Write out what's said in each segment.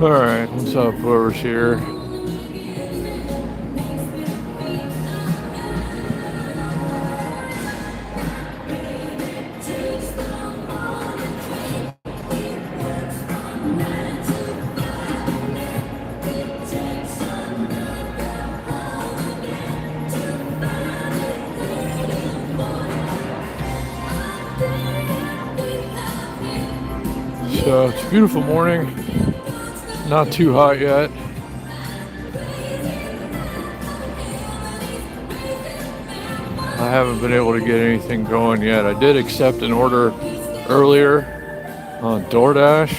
Alright, what's up, whoever's here? So, it's a beautiful morning. Not too hot yet. I haven't been able to get anything going yet. I did accept an order earlier on DoorDash.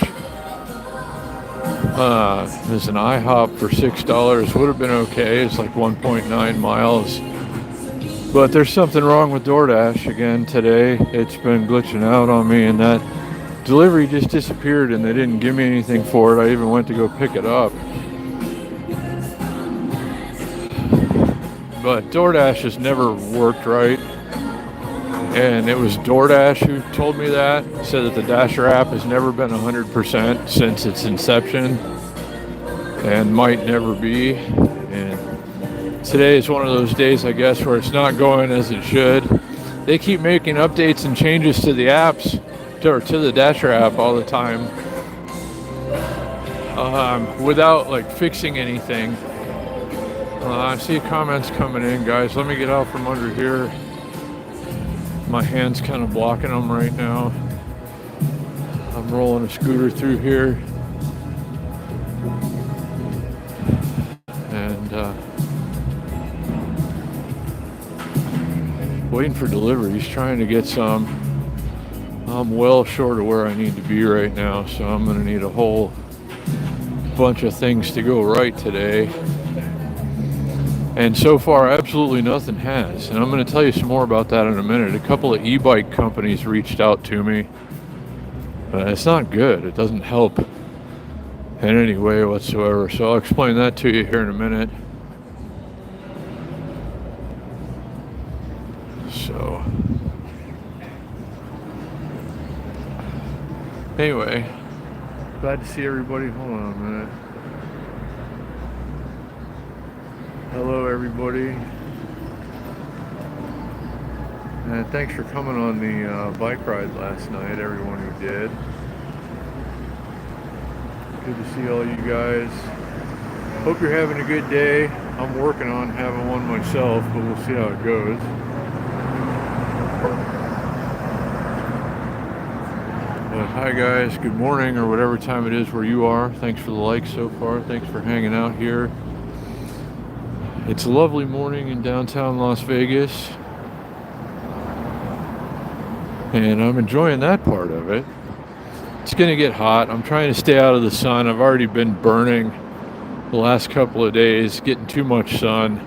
There's an IHOP for $6. Would have been okay. It's like 1.9 miles. But there's something wrong with DoorDash again today. It's been glitching out on me, and that delivery just disappeared and they didn't give me anything for it. I even went to go pick it up. But DoorDash has never worked right. And it was DoorDash who told me that. Said that the Dasher app has never been 100% since its inception and might never be. And today is one of those days, I guess, where it's not going as it should. They keep making updates and changes to the apps, or to the Dasher app all the time, without like fixing anything. I see comments coming in, guys. Let me get out from under here. My hand's kind of blocking them right now. I'm rolling a scooter through here. And waiting for deliveries, trying to get some. I'm well short of where I need to be right now, so I'm going to need a whole bunch of things to go right today. And so far, absolutely nothing has. And I'm going to tell you some more about that in a minute. A couple of Ebike companies reached out to me. It's not good. It doesn't help in any way whatsoever. So I'll explain that to you here in a minute. So, anyway, glad to see everybody. Hold on a minute. Hello, everybody. And thanks for coming on the bike ride last night, everyone who did. Good to see all you guys. Hope you're having a good day. I'm working on having one myself, but we'll see how it goes. But hi guys, good morning or whatever time it is where you are. Thanks for the likes so far. Thanks for hanging out here. It's a lovely morning in downtown Las Vegas, and I'm enjoying that part of it. It's gonna get hot. I'm trying to stay out of the sun. I've already been burning the last couple of days, getting too much sun.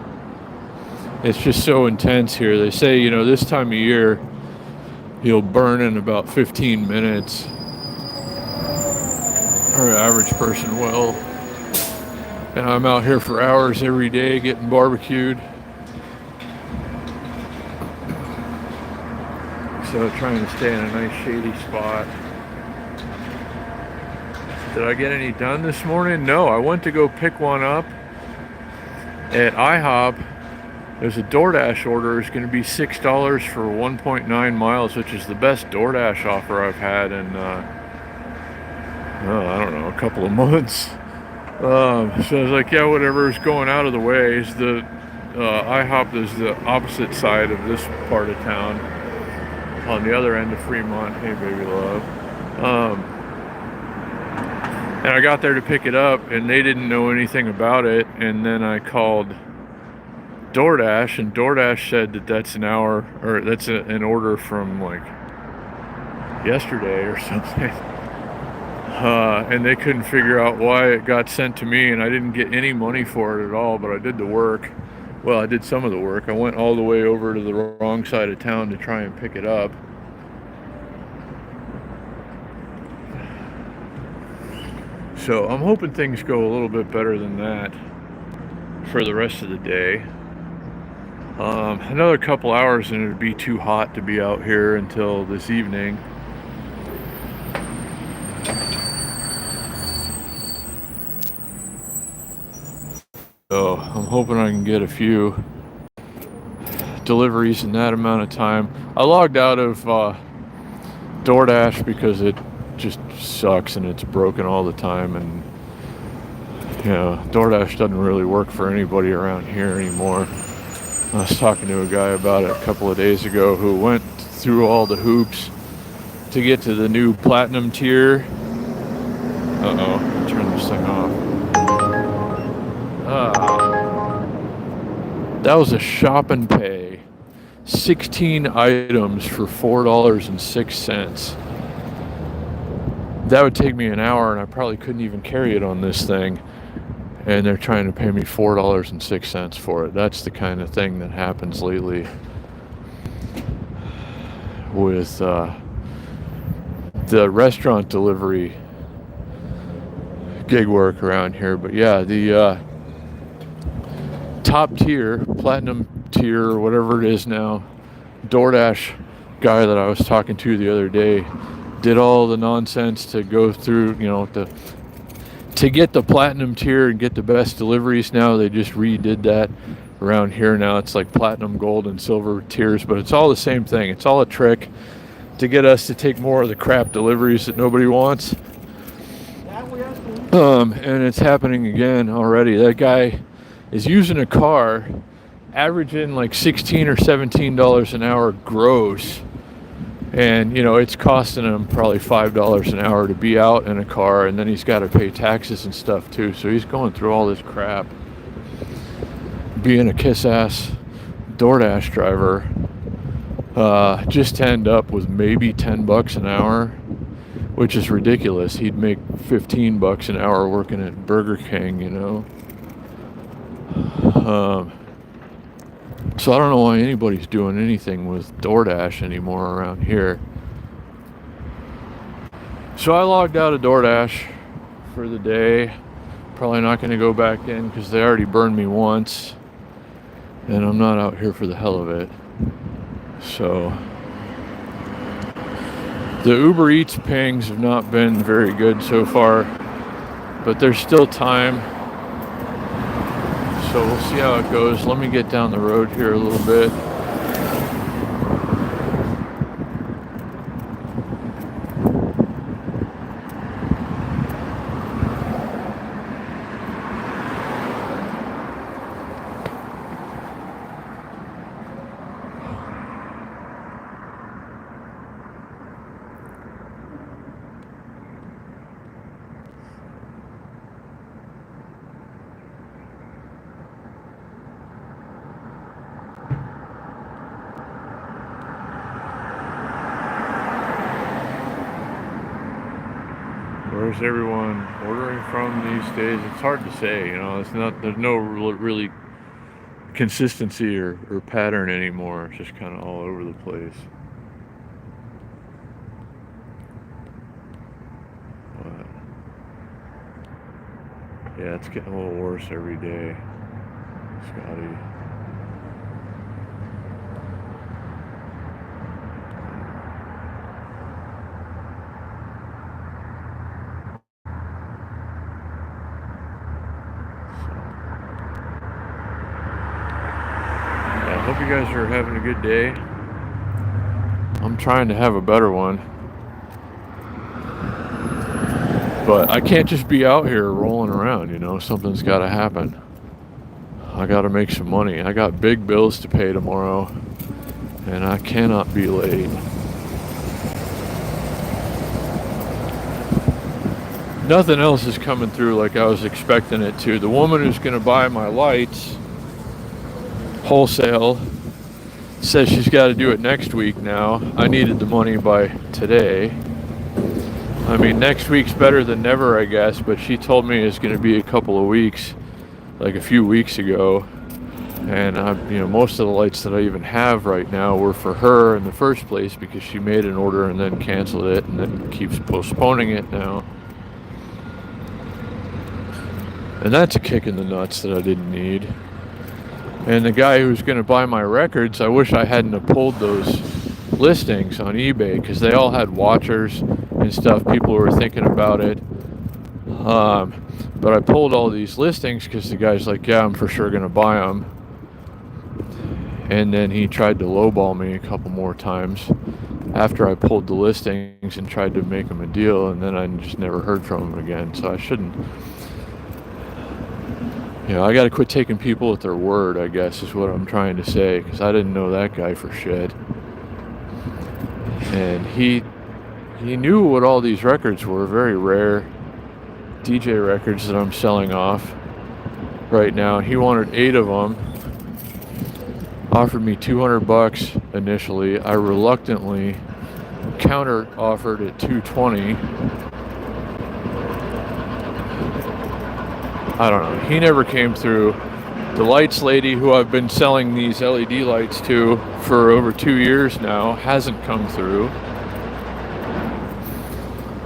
It's just so intense here. They say, you know, this time of year, you'll burn in about 15 minutes, or an average person will. And I'm out here for hours every day getting barbecued. So trying to stay in a nice shady spot. Did I get any done this morning? No, I went to go pick one up at IHOP. There's a DoorDash order. It's going to be $6 for 1.9 miles, which is the best DoorDash offer I've had in, I don't know, a couple of months. So I was like, yeah, whatever, is going out of the way. Is the IHOP is the opposite side of this part of town, on the other end of Fremont. Hey, baby love. And I got there to pick it up, and they didn't know anything about it. And then I called DoorDash, and DoorDash said that that's an hour, or that's an order from like yesterday or something. And they couldn't figure out why it got sent to me, and I didn't get any money for it at all, but I did the work. Well, I did some of the work. I went all the way over to the wrong side of town to try and pick it up. So I'm hoping things go a little bit better than that for the rest of the day. Another couple hours and it'd be too hot to be out here until this evening. I'm hoping I can get a few deliveries in that amount of time. I logged out of DoorDash because it just sucks and it's broken all the time, and DoorDash doesn't really work for anybody around here anymore. I was talking to a guy about it a couple of days ago who went through all the hoops to get to the new platinum tier. Turn this thing off. That was a shop and pay. 16 items for $4.06. That would take me an hour, and I probably couldn't even carry it on this thing. And they're trying to pay me $4.06 for it. That's the kind of thing that happens lately with the restaurant delivery gig work around here. But yeah, the top tier, platinum tier, or whatever it is now, DoorDash guy that I was talking to the other day did all the nonsense to go through, to get the platinum tier and get the best deliveries. Now they just redid that around here. Now it's like platinum, gold, and silver tiers, but it's all the same thing. It's all a trick to get us to take more of the crap deliveries that nobody wants. And it's happening again already. That guy is using a car, averaging like $16 or $17 an hour gross. And, it's costing him probably $5 an hour to be out in a car, and then he's got to pay taxes and stuff too. So he's going through all this crap. Being a kiss-ass DoorDash driver, just to end up with maybe $10 an hour, which is ridiculous. He'd make $15 an hour working at Burger King, So I don't know why anybody's doing anything with DoorDash anymore around here. So I logged out of DoorDash for the day. Probably not going to go back in because they already burned me once. And I'm not out here for the hell of it. So the Uber Eats pings have not been very good so far. But there's still time. So we'll see how it goes. Let me get down the road here a little bit. Where's everyone ordering from these days? It's hard to say, there's no really consistency or pattern anymore. It's just kind of all over the place. But yeah, it's getting a little worse every day, Scotty. I hope you guys are having a good day. I'm trying to have a better one. But I can't just be out here rolling around, something's got to happen. I got to make some money. I got big bills to pay tomorrow, and I cannot be late. Nothing else is coming through like I was expecting it to. The woman who's going to buy my lights wholesale says she's got to do it next week now. I needed the money by today. I mean, next week's better than never, I guess, but she told me it's going to be a couple of weeks, like a few weeks ago. And most of the lights that I even have right now were for her in the first place because she made an order and then canceled it and then keeps postponing it now. And that's a kick in the nuts that I didn't need. And the guy who's going to buy my records, I wish I hadn't have pulled those listings on eBay because they all had watchers and stuff. People were thinking about it. But I pulled all these listings because the guy's like, yeah, I'm for sure going to buy them. And then he tried to lowball me a couple more times after I pulled the listings and tried to make him a deal, and then I just never heard from him again. So I shouldn't, I got to quit taking people at their word, I guess is what I'm trying to say, because I didn't know that guy for shit. And he knew what all these records were, very rare DJ records that I'm selling off right now. He wanted 8 of them. Offered me $200 initially. I reluctantly counter offered at $220. I don't know. He never came through. The lights lady who I've been selling these LED lights to for over 2 years now hasn't come through.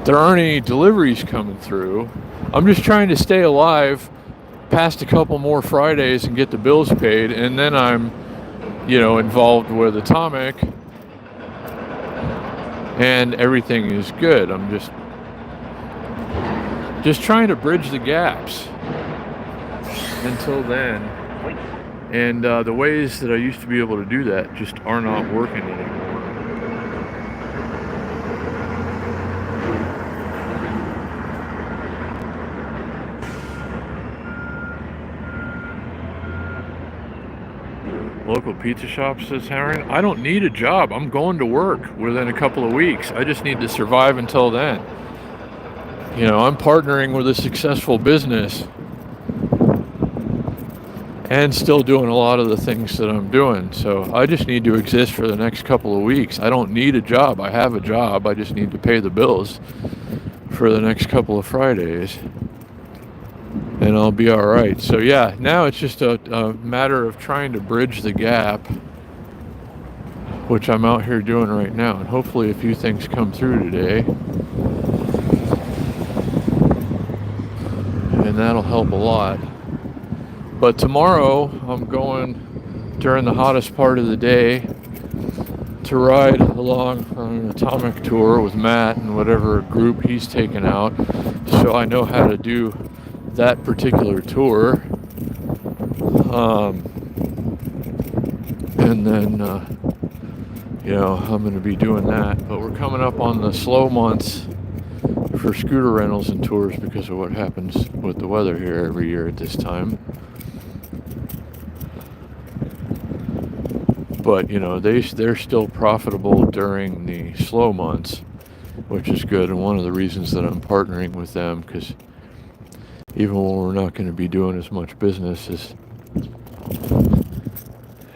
There aren't any deliveries coming through. I'm just trying to stay alive past a couple more Fridays and get the bills paid, and then I'm involved with Atomic, and everything is good. I'm just trying to bridge the gaps until then. And the ways that I used to be able to do that just are not working anymore. Local pizza shop, says Harren. I don't need a job. I'm going to work within a couple of weeks. I just need to survive until then. I'm partnering with a successful business and still doing a lot of the things that I'm doing. So I just need to exist for the next couple of weeks. I don't need a job. I have a job. I just need to pay the bills for the next couple of Fridays, and I'll be all right. So yeah, now it's just a matter of trying to bridge the gap, which I'm out here doing right now, and hopefully a few things come through today, and that'll help a lot. But tomorrow I'm going during the hottest part of the day to ride along on an Atomic tour with Matt and whatever group he's taken out, so I know how to do that particular tour. And then I'm going to be doing that. But we're coming up on the slow months for scooter rentals and tours because of what happens with the weather here every year at this time. But they're still profitable during the slow months, which is good, and one of the reasons that I'm partnering with them, because even when we're not going to be doing as much business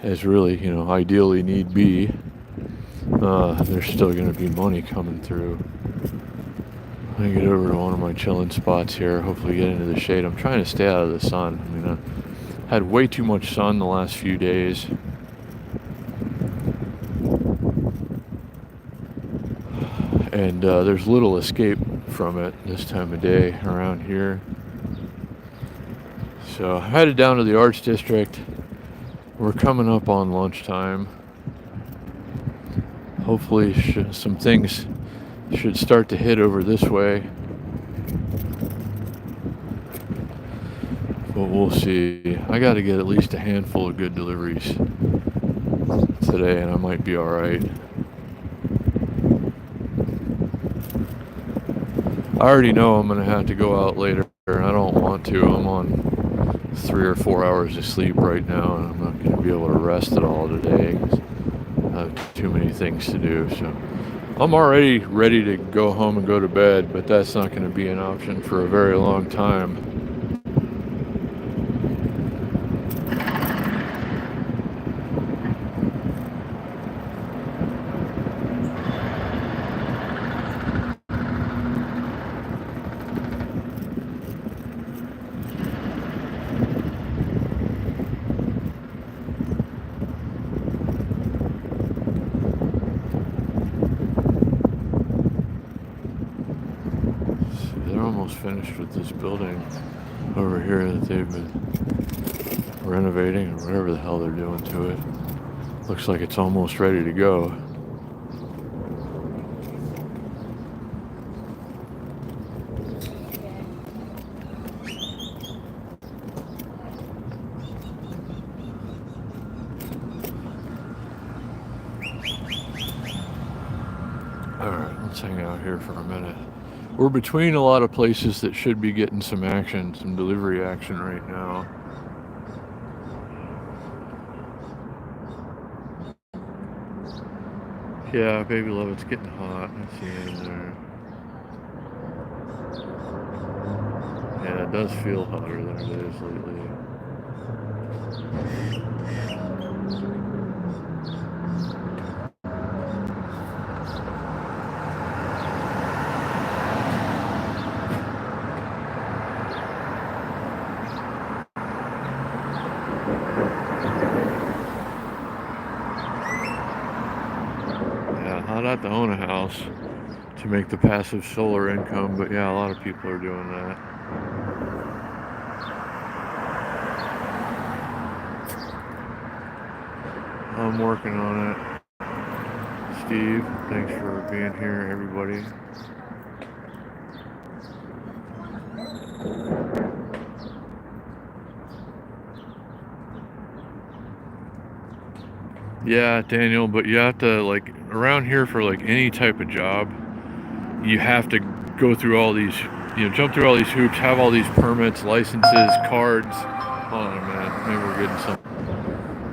as really ideally need be, there's still going to be money coming through. I'm going to get over to one of my chilling spots here, hopefully get into the shade. I'm trying to stay out of the sun. I had way too much sun the last few days. And there's little escape from it this time of day around here. So I headed down to the Arts District. We're coming up on lunchtime. Hopefully some things should start to hit over this way. But we'll see. I got to get at least a handful of good deliveries today, and I might be all right. I already know I'm going to have to go out later, and I don't want to. I'm on 3 or 4 hours of sleep right now, and I'm not going to be able to rest at all today because I have too many things to do. So I'm already ready to go home and go to bed, but that's not going to be an option for a very long time. Finished with this building over here that they've been renovating or whatever the hell they're doing to it. Looks like it's almost ready to go. Alright, let's hang out here for a minute. We're between a lot of places that should be getting some action, some delivery action right now. Yeah, baby love, it's getting hot. Let's see in there. Yeah, it does feel hotter than it is lately. Not to own a house to make the passive solar income, but yeah, a lot of people are doing that. I'm working on it. Steve, thanks for being here, everybody. Yeah, Daniel, but you have to, like, around here for, like, any type of job, you have to go through all these, jump through all these hoops, have all these permits, licenses, cards. Hold on a minute, maybe we're getting some.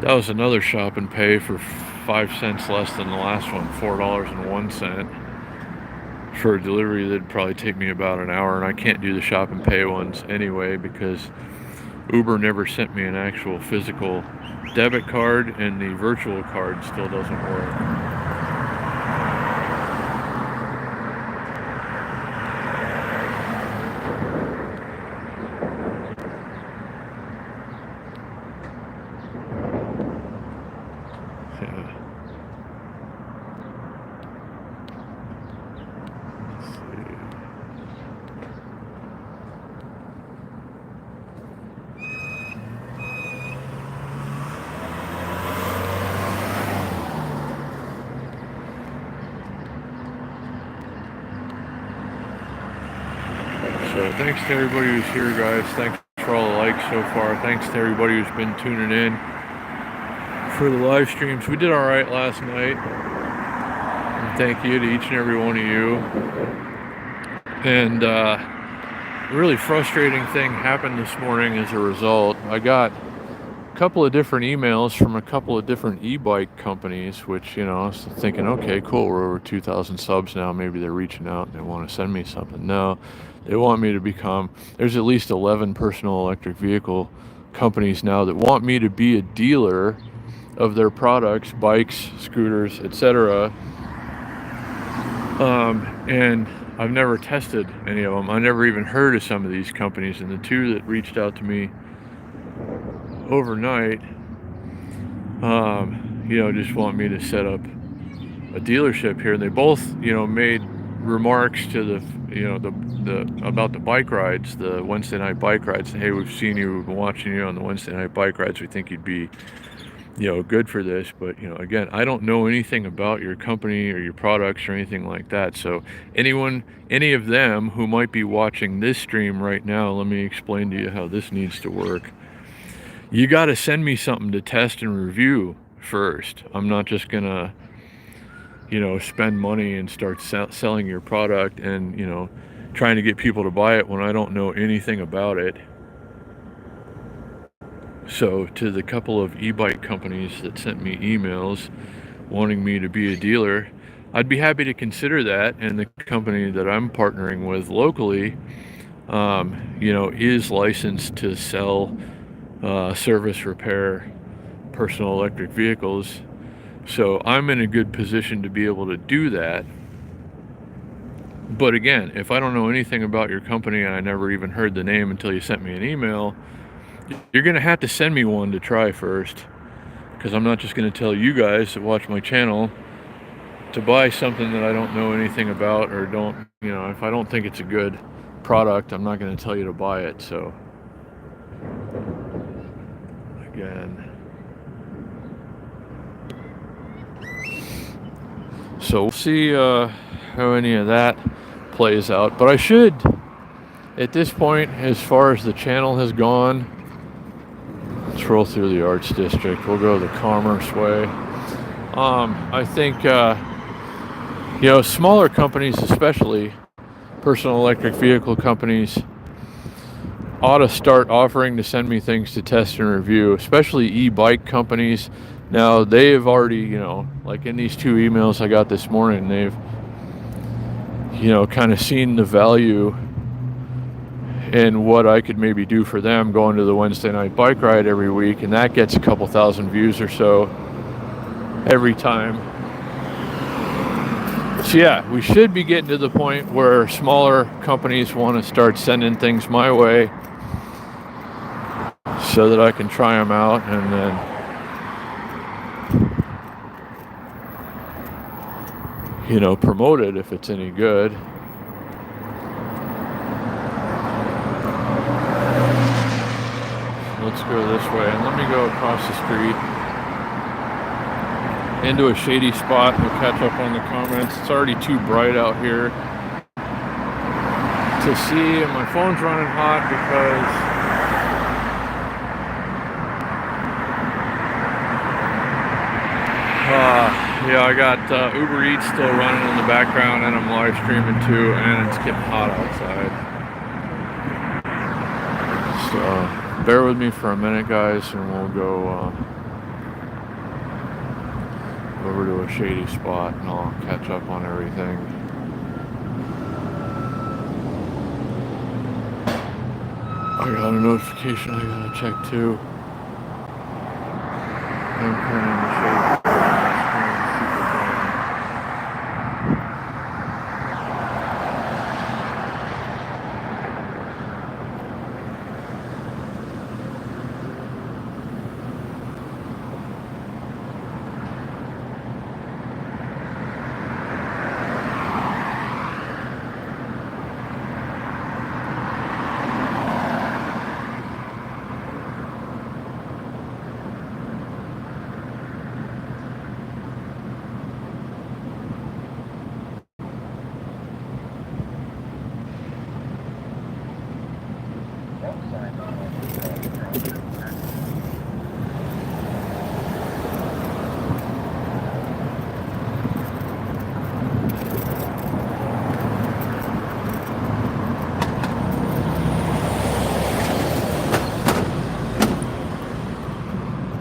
That was another shop and pay for 5 cents less than the last one, $4.01 for a delivery that'd probably take me about an hour, and I can't do the shop and pay ones anyway because Uber never sent me an actual physical debit card, and the virtual card still doesn't work. So thanks to everybody who's here, guys. Thanks for all the likes so far. Thanks to everybody who's been tuning in for the live streams. We did all right last night. And thank you to each and every one of you. And a really frustrating thing happened this morning as a result. I got a couple of different emails from a couple of different e-bike companies, which, I was thinking, okay, cool, we're over 2,000 subs now. Maybe they're reaching out and they want to send me something. No. They want me to become, there's at least 11 personal electric vehicle companies now that want me to be a dealer of their products, bikes, scooters, etc. And I've never tested any of them. I never even heard of some of these companies. And the two that reached out to me overnight, just want me to set up a dealership here. And they both, made remarks to the about the bike rides, the Wednesday night bike rides. Hey, we've seen you, we've been watching you on the Wednesday night bike rides. We think you'd be, good for this. But, again, I don't know anything about your company or your products or anything like that. So any of them who might be watching this stream right now, let me explain to you how this needs to work. You got to send me something to test and review first. I'm not just gonna spend money and start selling your product and, trying to get people to buy it when I don't know anything about it. So to the couple of e-bike companies that sent me emails wanting me to be a dealer, I'd be happy to consider that. And the company that I'm partnering with locally, is licensed to sell, service, repair personal electric vehicles. So I'm in a good position to be able to do that. But again, if I don't know anything about your company and I never even heard the name until you sent me an email, you're going to have to send me one to try first. Because I'm not just going to tell you guys that watch my channel to buy something that I don't know anything about, or don't, if I don't think it's a good product, I'm not going to tell you to buy it. So again, so we'll see how any of that plays out. But I should, at this point, as far as the channel has gone, let's roll through the Arts District. We'll go the Commerce way. I think You know, smaller companies, especially personal electric vehicle companies, ought to start offering to send me things to test and review, especially e-bike companies. Now, they've already, you know, like in these 2 emails I got this morning, they've, you know, kind of seen the value in what I could maybe do for them going to the Wednesday night bike ride every week, and that gets a couple thousand views or so every time. So yeah, we should be getting to the point where smaller companies want to start sending things my way so that I can try them out and then, you know, promote it if it's any good. Let's go this way, and let me go across the street into a shady spot. We'll catch up on the comments. It's already too bright out here to see, and my phone's running hot because yeah, I got Uber Eats still running in the background, and I'm live streaming too, and it's getting hot outside. So bear with me for a minute, guys, and we'll go over to a shady spot, and I'll catch up on everything. I got a notification I gotta check too. I'm kind of in the shade.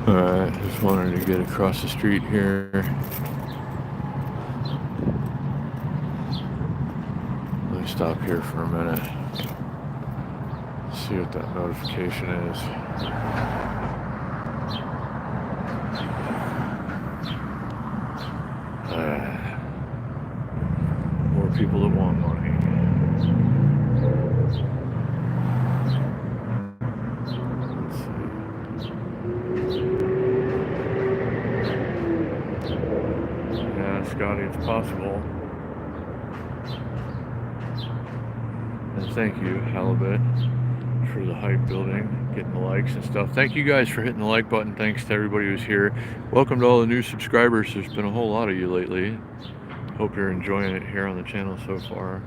Alright, just wanted to get across the street here. Let me stop here for a minute. See what that notification is. More people that want money. Scotty, it's possible. And thank you, Halibut, for the hype building, getting the likes and stuff. Thank you guys for hitting the like button. Thanks to everybody who's here. Welcome to all the new subscribers. There's been a whole lot of you lately. Hope you're enjoying it here on the channel so far.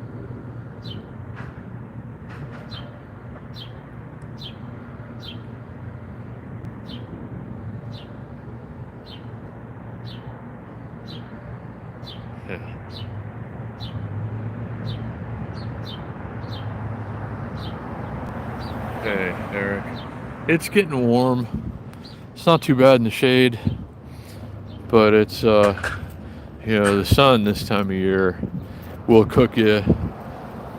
Hey, Eric. It's getting warm. It's not too bad in the shade, but it's, you know, the sun this time of year will cook you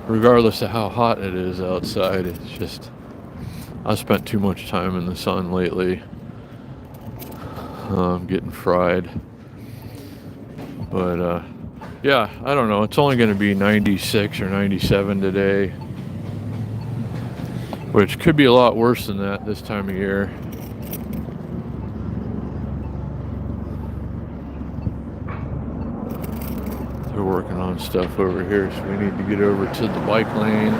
regardless of how hot it is outside. It's just, I spent too much time in the sun lately. I'm getting fried. But, yeah, I don't know. It's only going to be 96 or 97 today, which could be a lot worse than that this time of year. They're working on stuff over here, so we need to get over to the bike lane.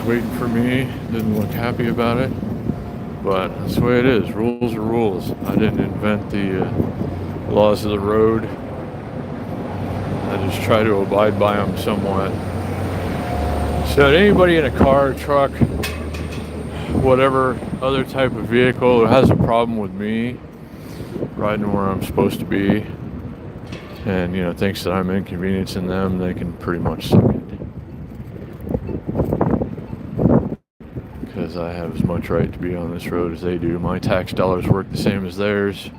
waiting for me. Didn't look happy about it. But that's the way it is. Rules are rules. I didn't invent the laws of the road. I just try to abide by them somewhat. So anybody in a car, truck, whatever other type of vehicle who has a problem with me riding where I'm supposed to be, and thinks that I'm inconveniencing them, they can pretty much suck it. Because I have as much right to be on this road as they do. My tax dollars work the same as theirs.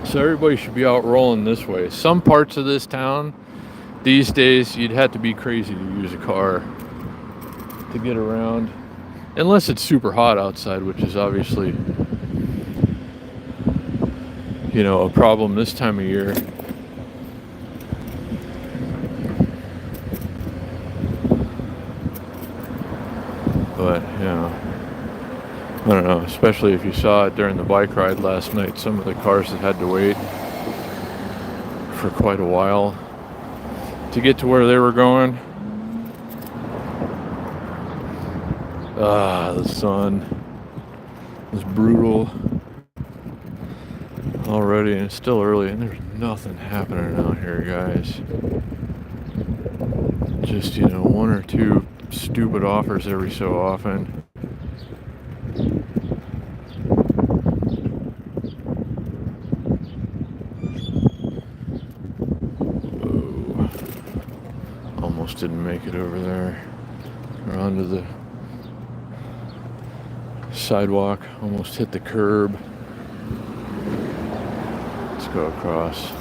So everybody should be out rolling this way. Some parts of this town, these days, you'd have to be crazy to use a car to get around. Unless it's super hot outside, which is obviously, a problem this time of year. But, I don't know, especially if you saw it during the bike ride last night, some of the cars that had to wait for quite a while to get to where they were going. The sun is brutal already, and it's still early, and there's nothing happening out here, guys. Just, one or two stupid offers every so often. Whoa. Almost didn't make it over there. Or onto the sidewalk. Almost hit the curb. Let's go across.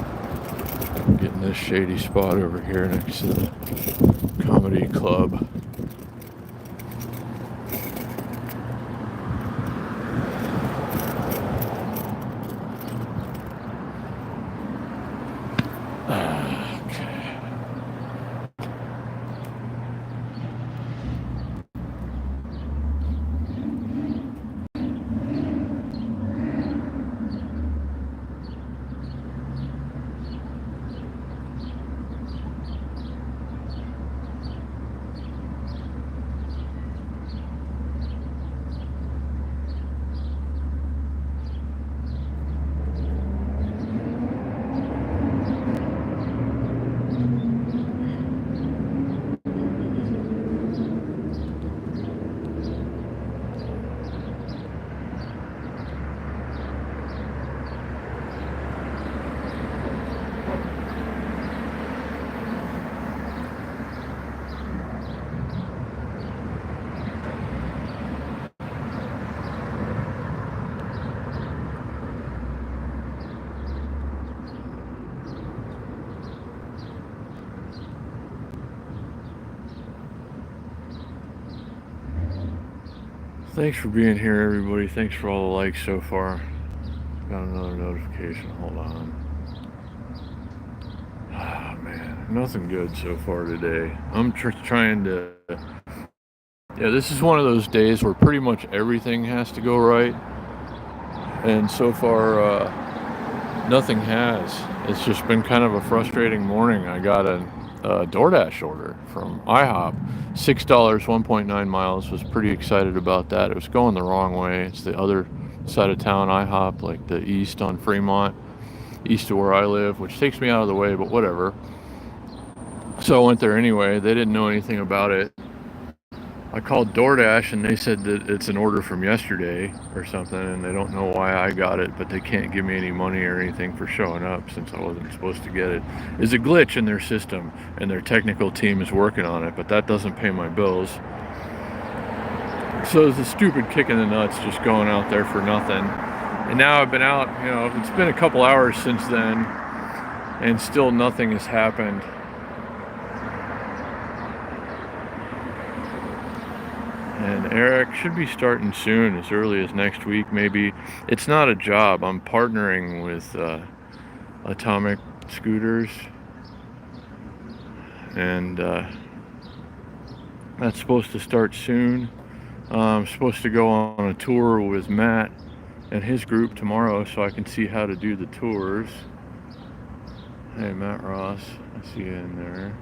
Getting this shady spot over here next to the comedy club. Thanks for being here, everybody. Thanks for all the likes so far. Got another notification. Hold on. Ah, man. Nothing good so far today. I'm trying to... Yeah, this is one of those days where pretty much everything has to go right. And so far, nothing has. It's just been kind of a frustrating morning. I got a DoorDash order from IHOP. $6, 1.9 miles. Was pretty excited about that. It was going the wrong way. It's the other side of town, IHOP, like the east on Fremont, east of where I live, which takes me out of the way, but whatever. So I went there anyway. They didn't know anything about it. I called DoorDash and they said that it's an order from yesterday or something, and they don't know why I got it, but they can't give me any money or anything for showing up since I wasn't supposed to get it. It's a glitch in their system, and their technical team is working on it, but that doesn't pay my bills. So it's a stupid kick in the nuts just going out there for nothing. And now I've been out, it's been a couple hours since then, and still nothing has happened. And Eric should be starting soon, as early as next week, maybe. It's not a job. I'm partnering with Atomic Scooters. And that's supposed to start soon. I'm supposed to go on a tour with Matt and his group tomorrow so I can see how to do the tours. Hey, Matt Ross. I see you in there.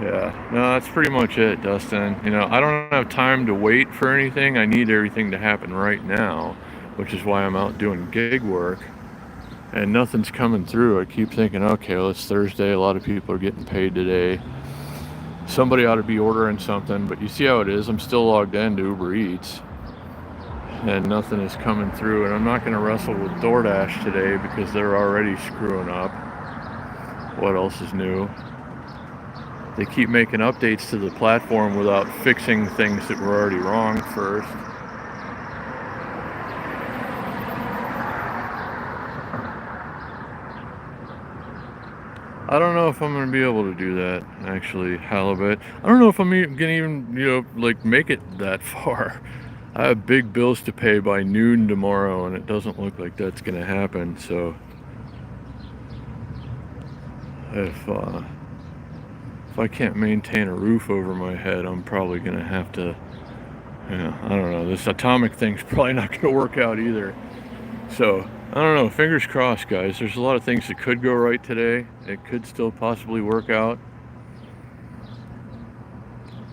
Yeah, no, that's pretty much it, Dustin. You know, I don't have time to wait for anything. I need everything to happen right now, which is why I'm out doing gig work. And nothing's coming through. I keep thinking, okay, well, it's Thursday. A lot of people are getting paid today. Somebody ought to be ordering something. But you see how it is. I'm still logged into Uber Eats. And nothing is coming through. And I'm not going to wrestle with DoorDash today because they're already screwing up. What else is new? They keep making updates to the platform without fixing things that were already wrong first. I don't know if I'm going to be able to do that, actually, halibut. I don't know if I'm going to even, like make it that far. I have big bills to pay by noon tomorrow, and it doesn't look like that's going to happen. So if I can't maintain a roof over my head, I'm probably going to have to, I don't know. This atomic thing's probably not going to work out either. So, I don't know. Fingers crossed, guys. There's a lot of things that could go right today. It could still possibly work out.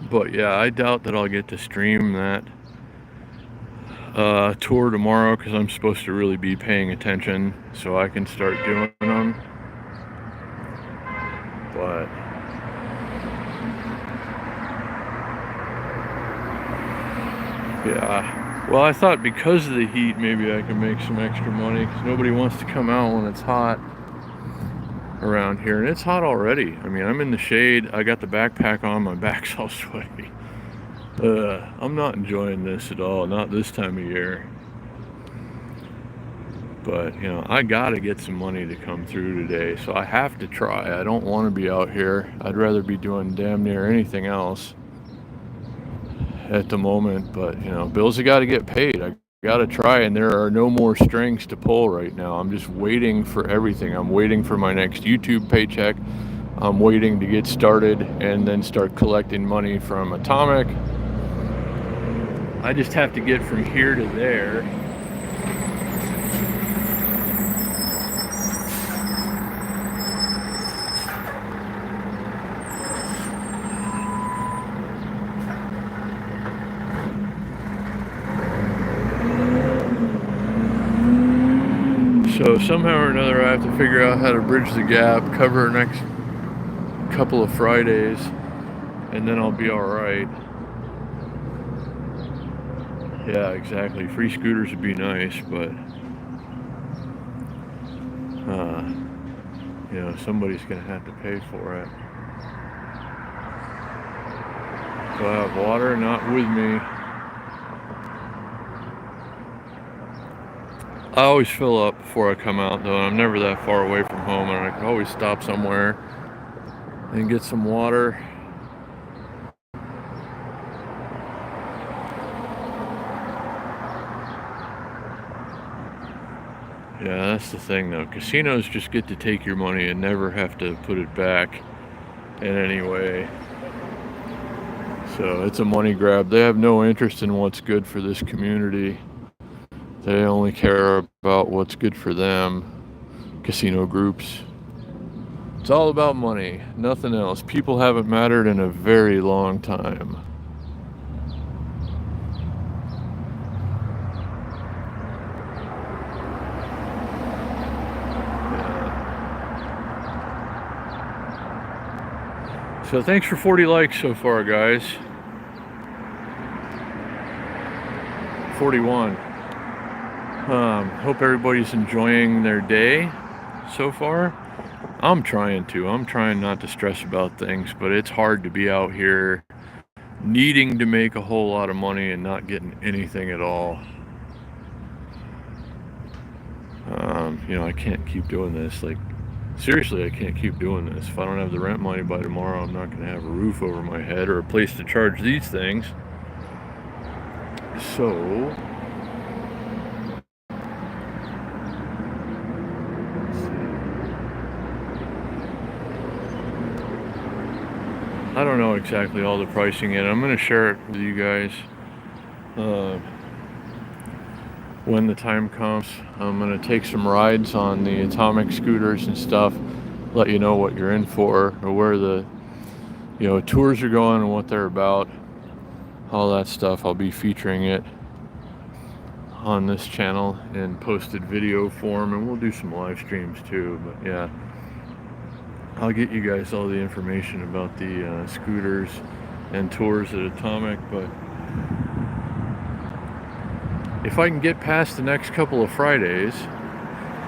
But yeah, I doubt that I'll get to stream that tour tomorrow because I'm supposed to really be paying attention so I can start doing them. But yeah. Well, I thought because of the heat, maybe I could make some extra money because nobody wants to come out when it's hot around here. And it's hot already. I mean, I'm in the shade. I got the backpack on. My back's all sweaty. I'm not enjoying this at all. Not this time of year. But, I got to get some money to come through today. So I have to try. I don't want to be out here. I'd rather be doing damn near anything else at the moment, but bills have got to get paid. I got to try, and there are no more strings to pull right now. I'm just waiting for everything. I'm waiting for my next YouTube paycheck. I'm waiting to get started and then start collecting money from Atomic. I just have to get from here to there. So somehow or another I have to figure out how to bridge the gap, cover next couple of Fridays, and then I'll be alright. Yeah, exactly. Free scooters would be nice, but somebody's gonna have to pay for it. Do I have water? Not with me. I always fill up before I come out, though. I'm never that far away from home, and I can always stop somewhere and get some water. Yeah, that's the thing, though. Casinos just get to take your money and never have to put it back in any way. So it's a money grab. They have no interest in what's good for this community. They only care about what's good for them. Casino groups. It's all about money, nothing else. People haven't mattered in a very long time. So thanks for 40 likes so far, guys. 41. Hope everybody's enjoying their day so far. I'm trying to. I'm trying not to stress about things, but it's hard to be out here needing to make a whole lot of money and not getting anything at all. I can't keep doing this. Like, seriously, I can't keep doing this. If I don't have the rent money by tomorrow, I'm not going to have a roof over my head or a place to charge these things. So I don't know exactly all the pricing yet. I'm going to share it with you guys when the time comes. I'm going to take some rides on the Atomic scooters and stuff, let you know what you're in for or where the you know, tours are going and what they're about, all that stuff. I'll be featuring it on this channel in posted video form, and we'll do some live streams too. But yeah, I'll get you guys all the information about the scooters and tours at Atomic. But if I can get past the next couple of Fridays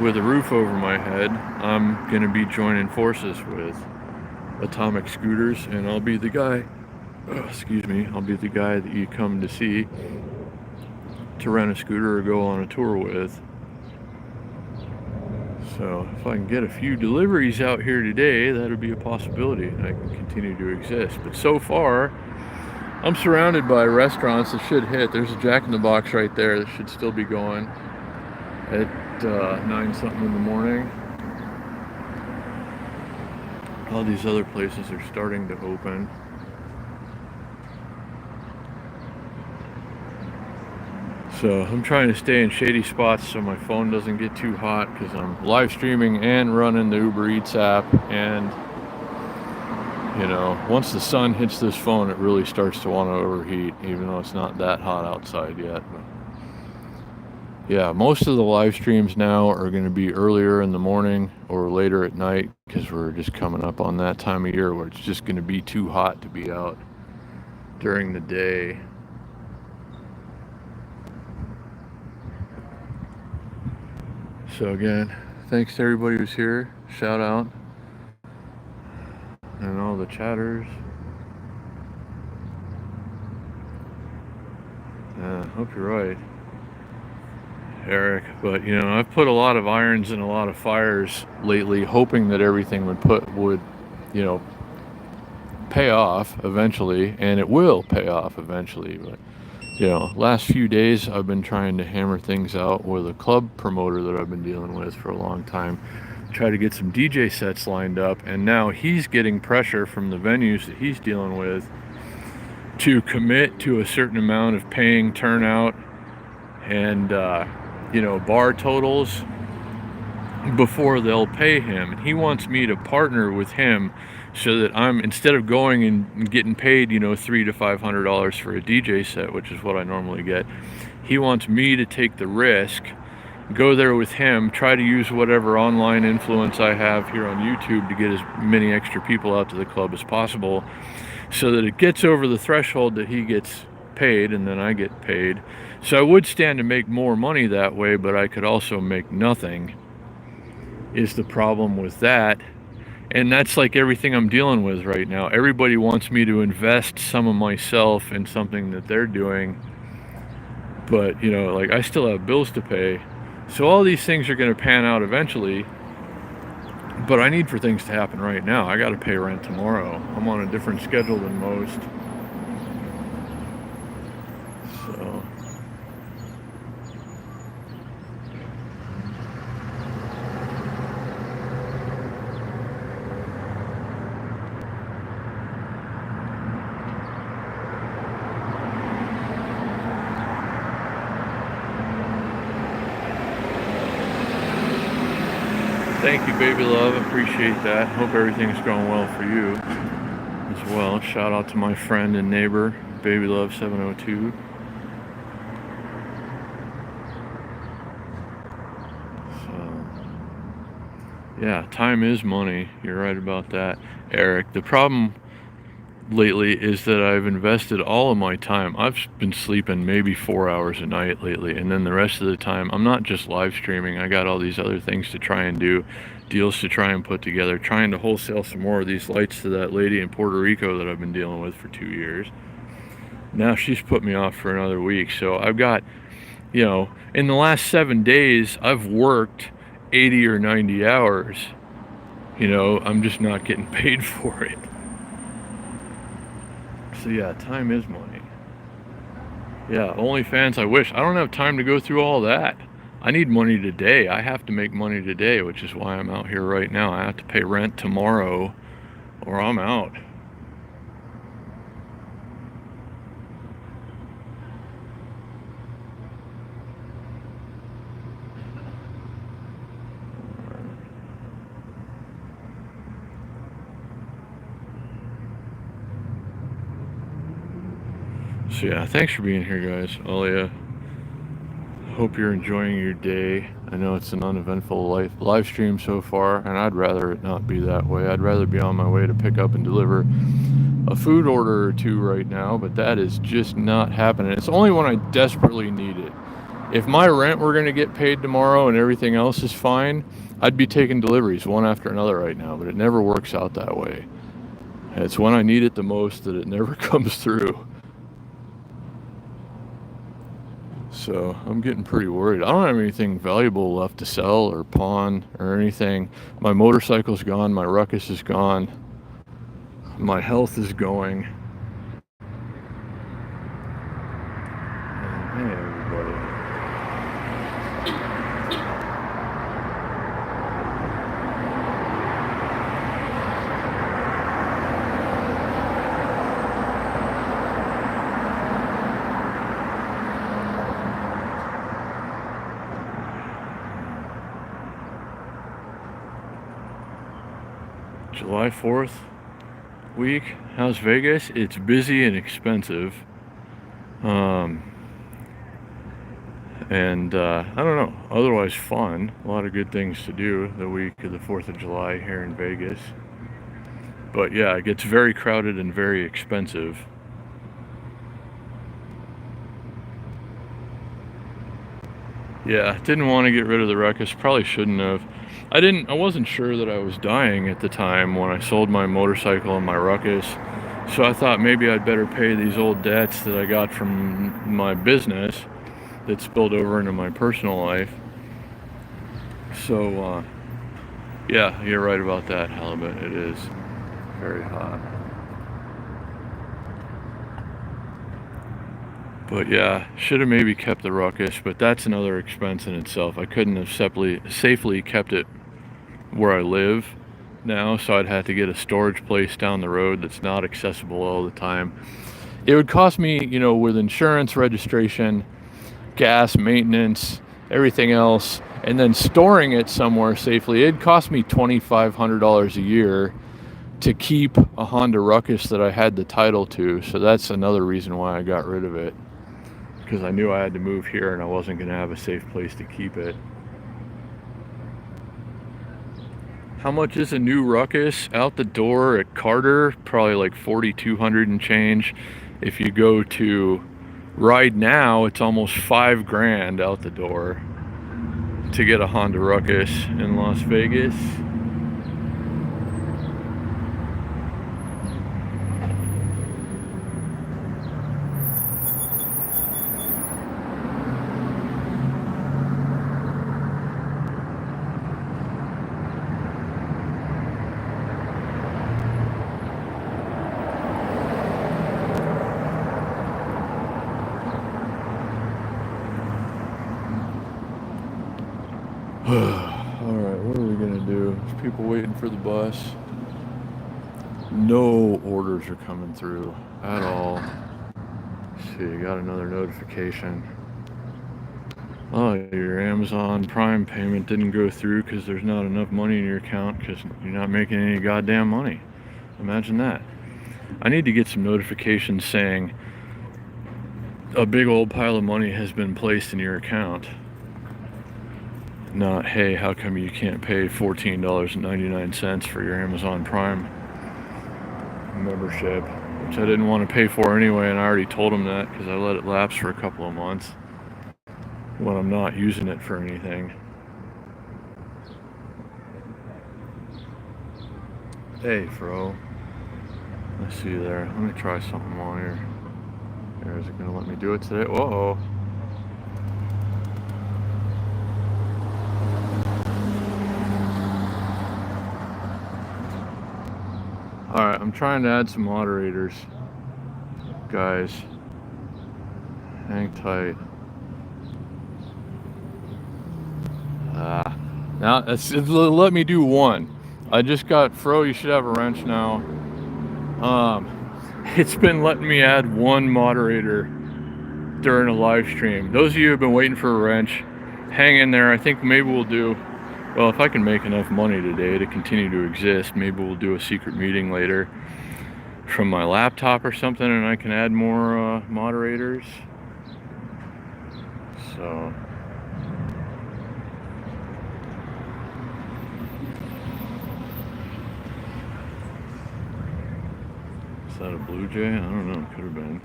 with a roof over my head, I'm gonna be joining forces with Atomic Scooters, and I'll be the guy, excuse me, I'll be the guy that you come to see to rent a scooter or go on a tour with. So if I can get a few deliveries out here today, that'll be a possibility, and I can continue to exist. But so far, I'm surrounded by restaurants that should hit. There's a Jack in the Box right there that should still be going at 9 something in the morning. All these other places are starting to open. So I'm trying to stay in shady spots so my phone doesn't get too hot, because I'm live streaming and running the Uber Eats app. And you know, once the sun hits this phone, it really starts to want to overheat, even though it's not that hot outside yet. But yeah, most of the live streams now are going to be earlier in the morning or later at night, because we're just coming up on that time of year where it's just going to be too hot to be out during the day. So again, thanks to everybody who's here. Shout out. And all the chatters. Hope you're right, Eric. But you know, I've put a lot of irons in a lot of fires lately, hoping that everything would, you know, pay off eventually, and it will pay off eventually. But you know, last few days I've been trying to hammer things out with a club promoter that I've been dealing with for a long time, try to get some DJ sets lined up, and now he's getting pressure from the venues that he's dealing with to commit to a certain amount of paying turnout and you know, bar totals before they'll pay him. And he wants me to partner with him so that I'm, instead of going and getting paid, you know, $300 to $500 for a DJ set, which is what I normally get, he wants me to take the risk, go there with him, try to use whatever online influence I have here on YouTube to get as many extra people out to the club as possible, so that it gets over the threshold that he gets paid and then I get paid. So I would stand to make more money that way, but I could also make nothing, is the problem with that. And that's like everything I'm dealing with right now. Everybody wants me to invest some of myself in something that they're doing, but you know, like, I still have bills to pay. So all these things are going to pan out eventually, but I need for things to happen right now. I got to pay rent tomorrow. I'm on a different schedule than most. So thank you, baby love. Appreciate that. Hope everything's going well for you as well. Shout out to my friend and neighbor, baby love 702. So yeah, time is money. You're right about that, Eric. The problem lately is that I've invested all of my time. I've been sleeping maybe 4 hours a night lately, and then the rest of the time I'm not just live streaming. I got all these other things to try and do, deals to try and put together, trying to wholesale some more of these lights to that lady in Puerto Rico that I've been dealing with for 2 years. Now she's put me off for another week. So I've got, you know, in the last 7 days I've worked 80 or 90 hours. You know, I'm just not getting paid for it. So yeah, time is money. Yeah, OnlyFans, I wish. I don't have time to go through all that. I need money today. I have to make money today, which is why I'm out here right now. I have to pay rent tomorrow or I'm out. So yeah, thanks for being here, guys. Hope you're enjoying your day. I know it's an uneventful live stream so far, and I'd rather it not be that way. I'd rather be on my way to pick up and deliver a food order or two right now, but that is just not happening. It's only when I desperately need it. If my rent were going to get paid tomorrow and everything else is fine, I'd be taking deliveries one after another right now, but it never works out that way. It's when I need it the most that it never comes through. So I'm getting pretty worried. I don't have anything valuable left to sell or pawn or anything. My motorcycle's gone, my ruckus is gone, my health is going. And hey everybody. July 4th week. How's Vegas? It's busy and expensive. And I don't know, otherwise fun. A lot of good things to do the week of the 4th of July here in Vegas. But yeah, it gets very crowded and very expensive. Yeah, didn't want to get rid of the ruckus. Probably shouldn't have. I wasn't sure that I was dying at the time when I sold my motorcycle and my ruckus. So I thought maybe I'd better pay these old debts that I got from my business that spilled over into my personal life. So, yeah, you're right about that, Halibut. It is very hot. But yeah, should have maybe kept the ruckus, but that's another expense in itself. I couldn't have safely kept it where I live now, so I'd have to get a storage place down the road that's not accessible all the time. It would cost me, with insurance, registration, gas, maintenance, everything else, and then storing it somewhere safely, it'd cost me $2,500 a year to keep a Honda Ruckus that I had the title to. So that's another reason why I got rid of it, because I knew I had to move here and I wasn't going to have a safe place to keep it. How much is a new Ruckus out the door at Carter? Probably like $4,200 and change. If you go to Ride Now, it's almost $5,000 out the door to get a Honda Ruckus in Las Vegas. Alright, what are we gonna do? There's people waiting for the bus. No orders are coming through at all. Let's see, got another notification. Oh, your Amazon Prime payment didn't go through because there's not enough money in your account because you're not making any goddamn money. Imagine that. I need to get some notifications saying a big old pile of money has been placed in your account. Not, hey, how come you can't pay $14.99 for your Amazon Prime membership, which I didn't want to pay for anyway, and I already told them that because I let it lapse for a couple of months when I'm not using it for anything. Hey, Fro. I see you there. Let me try something while here. Is it going to let me do it today? Whoa. Alright, I'm trying to add some moderators. Guys, hang tight. Now, let me do one. I just got, Fro, you should have a wrench now. It's been letting me add one moderator during a live stream. Those of you who have been waiting for a wrench, hang in there. I think maybe we'll do, well, if I can make enough money today to continue to exist, maybe we'll do a secret meeting later from my laptop or something, and I can add more moderators. So is that a blue jay? I don't know, could have been.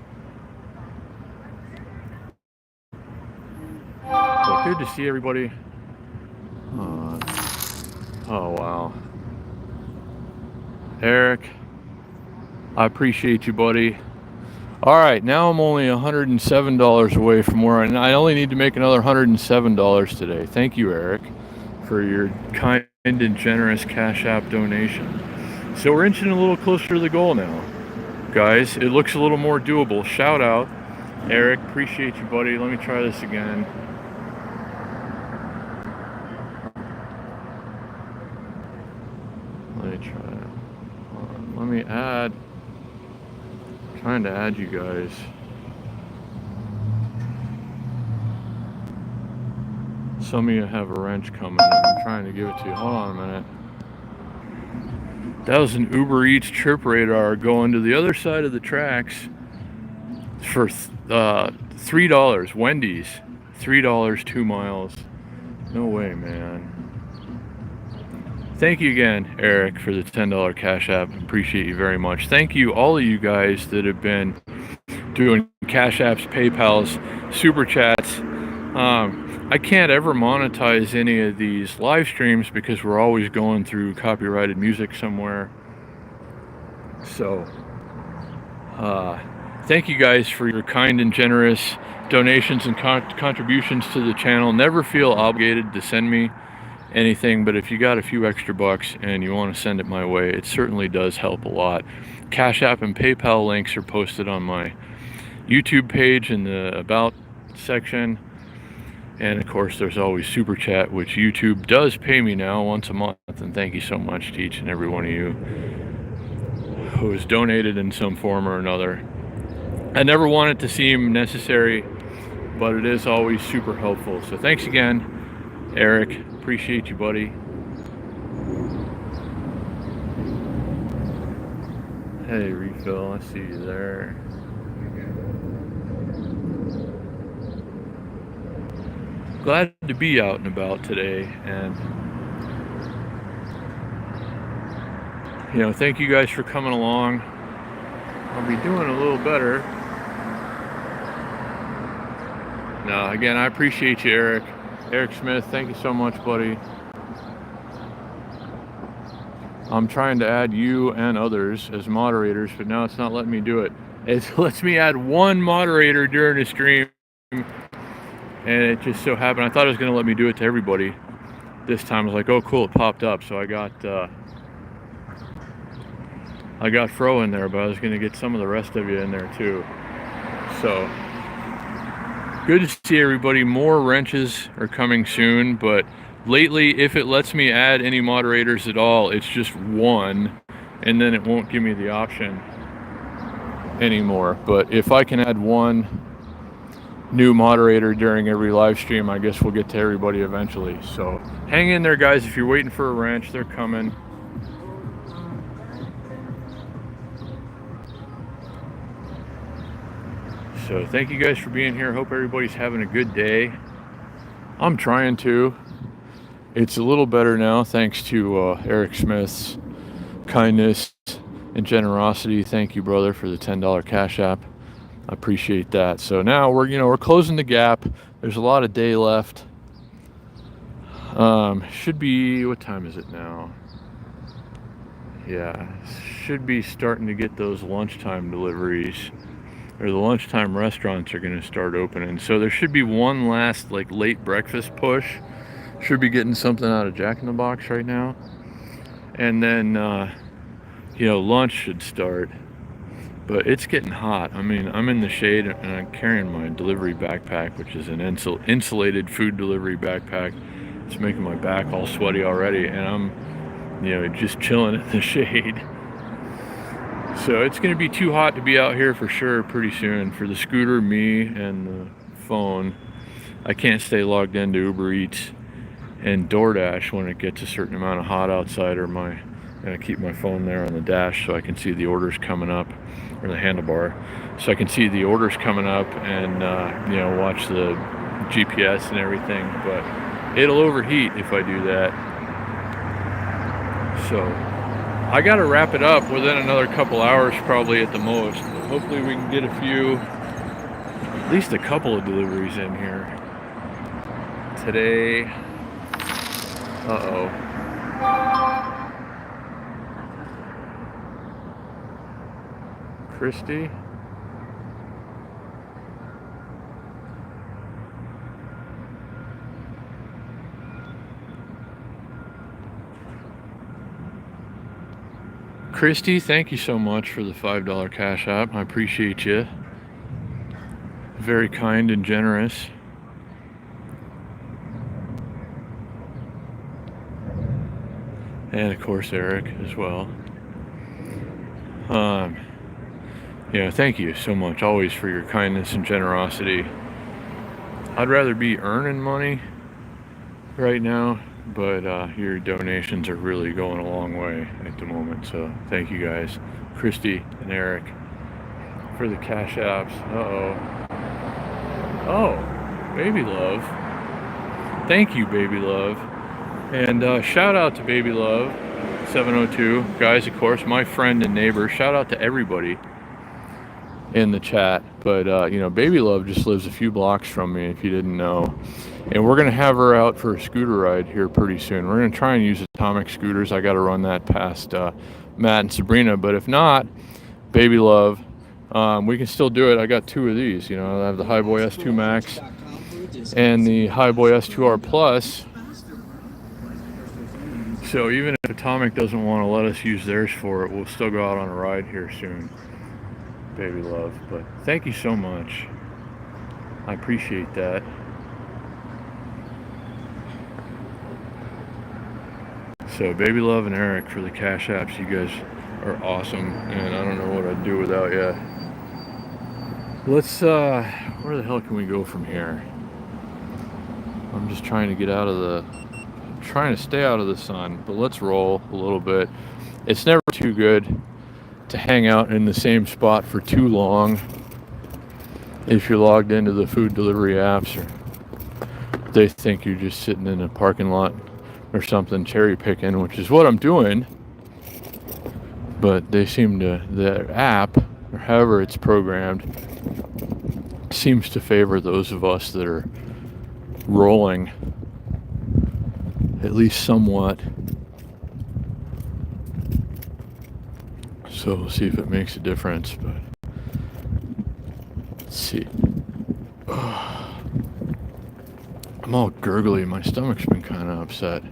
Well, good to see everybody. Oh wow, Eric, I appreciate you, buddy. All right, now I'm only $107 away from where I only need to make another $107 today. Thank you, Eric, for your kind and generous Cash App donation. So we're inching a little closer to the goal now, guys. It looks a little more doable. Shout out, Eric. Appreciate you, buddy. Let me try this again. Let me try it. Let me add. I'm trying to add you guys. Some of you have a wrench coming. I'm trying to give it to you. Hold on a minute. That was an Uber Eats chirp radar going to the other side of the tracks for $3. Wendy's, $3, 2 miles. No way, man. Thank you again, Eric, for the $10 Cash App. Appreciate you very much. Thank you, all of you guys that have been doing Cash Apps, PayPals, Super Chats. I can't ever monetize any of these live streams because we're always going through copyrighted music somewhere. So, thank you guys for your kind and generous donations and contributions to the channel. Never feel obligated to send me anything, but if you got a few extra bucks and you want to send it my way, it certainly does help a lot. Cash App and PayPal links are posted on my YouTube page in the About section. And of course, there's always Super Chat, which YouTube does pay me now once a month. And thank you so much to each and every one of you who has donated in some form or another. I never want it to seem necessary, but it is always super helpful. So thanks again, Eric. Appreciate you, buddy. Hey, Refill, I see you there. Glad to be out and about today, and thank you guys for coming along. I'll be doing a little better. No, again, I appreciate you, Eric. Eric Smith, thank you so much, buddy. I'm trying to add you and others as moderators, but now it's not letting me do it. It lets me add one moderator during a stream. And it just so happened, I thought it was going to let me do it to everybody. This time I was like, oh cool, it popped up. So I got Fro in there, but I was going to get some of the rest of you in there too. So, good to see everybody. More wrenches are coming soon, but lately, if it lets me add any moderators at all, it's just one, and then it won't give me the option anymore. But if I can add one new moderator during every live stream, I guess we'll get to everybody eventually. So hang in there, guys. If you're waiting for a wrench, they're coming. So thank you guys for being here. Hope everybody's having a good day. I'm trying to. It's a little better now thanks to Eric Smith's kindness and generosity. Thank you, brother, for the $10 Cash App. I appreciate that. So now we're closing the gap. There's a lot of day left. Should be, what time is it now? Yeah, should be starting to get those lunchtime deliveries, or the lunchtime restaurants are going to start opening. So there should be one last late breakfast push. Should be getting something out of Jack in the Box right now. And then, lunch should start. But it's getting hot. I mean, I'm in the shade and I'm carrying my delivery backpack, which is an insulated food delivery backpack. It's making my back all sweaty already, and I'm, just chilling in the shade. So it's going to be too hot to be out here for sure pretty soon. For the scooter, me, and the phone, I can't stay logged into Uber Eats and DoorDash when it gets a certain amount of hot outside, or my And I keep my phone there on the dash so I can see the orders coming up, or the handlebar, so I can see the orders coming up and you know, watch the GPS and everything. But it'll overheat if I do that. So I got to wrap it up within another couple hours probably at the most. But hopefully we can get a few, at least a couple of deliveries in here today. Uh-oh. Christy? Christy, thank you so much for the $5 Cash App. I appreciate you. Very kind and generous. And of course Eric as well. Yeah, thank you so much always for your kindness and generosity. I'd rather be earning money right now, but your donations are really going a long way at the moment. So thank you guys, Christy and Eric, for the Cash Apps. Oh, Baby Love. Thank you, Baby Love. And shout out to Baby Love 702. Guys, of course, my friend and neighbor. Shout out to everybody in the chat. But you know, Baby Love just lives a few blocks from me, if you didn't know. And we're gonna have her out for a scooter ride here pretty soon. We're gonna try and use Atomic scooters. I gotta run that past Matt and Sabrina, but if not, Baby Love, we can still do it. I got two of these, you know. I have the Highboy S2 Max and the Highboy S2R Plus. So even if Atomic doesn't want to let us use theirs for it, we'll still go out on a ride here soon, Baby Love. But thank you so much. I appreciate that. So Baby Love and Eric for the Cash Apps. You guys are awesome, and I don't know what I'd do without you. Let's, where the hell can we go from here? I'm just trying to get out of the, trying to stay out of the sun, but let's roll a little bit. It's never too good to hang out in the same spot for too long if you're logged into the food delivery apps, or they think you're just sitting in a parking lot or something cherry picking, which is what I'm doing. But they seem to, the app, or however it's programmed, seems to favor those of us that are rolling at least somewhat. So we'll see if it makes a difference. But let's see. I'm all gurgly. My stomach's been kind of upset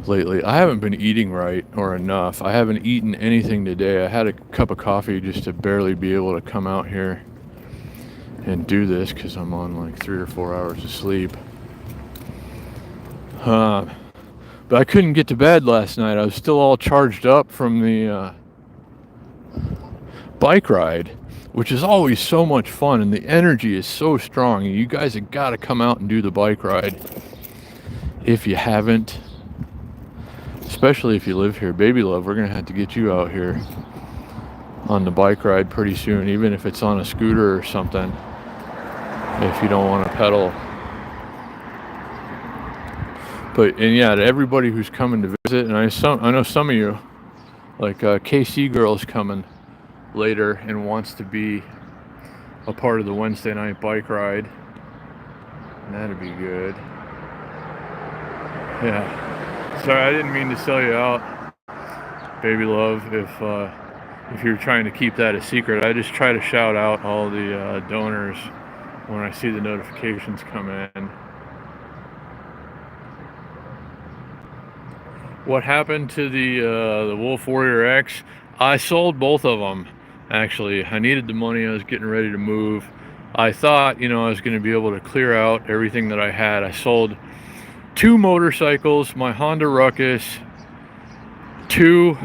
lately. I haven't been eating right or enough. I haven't eaten anything today. I had a cup of coffee just to barely be able to come out here and do this because I'm on like 3 or 4 hours of sleep. But I couldn't get to bed last night. I was still all charged up from the bike ride, which is always so much fun, and the energy is so strong. You guys have got to come out and do the bike ride if you haven't, especially if you live here. Baby Love, we're gonna have to get you out here on the bike ride pretty soon, even if it's on a scooter or something, if you don't want to pedal. But, and yeah, to everybody who's coming to visit, and I know some of you, like KC Girl's coming later and wants to be a part of the Wednesday night bike ride. And that'd be good. Yeah. Sorry, I didn't mean to sell you out, Baby Love. If you're trying to keep that a secret, I just try to shout out all the donors when I see the notifications come in. What happened to the Wolf Warrior X? I sold both of them. Actually, I needed the money. I was getting ready to move. I thought, you know, I was going to be able to clear out everything that I had. I sold 2 motorcycles, my Honda Ruckus, 2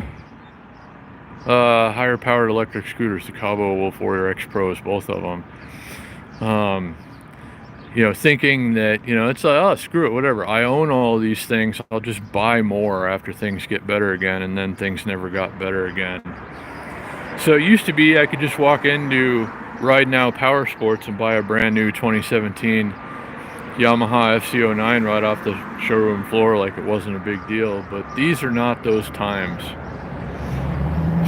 higher powered electric scooters, the Cabo Wolf Warrior X Pros, both of them. thinking that, it's like, oh, screw it, whatever. I own all these things. I'll just buy more after things get better again. And then things never got better again. So it used to be I could just walk into Ride Now Power Sports and buy a brand new 2017 Yamaha FC09 right off the showroom floor like it wasn't a big deal. But these are not those times.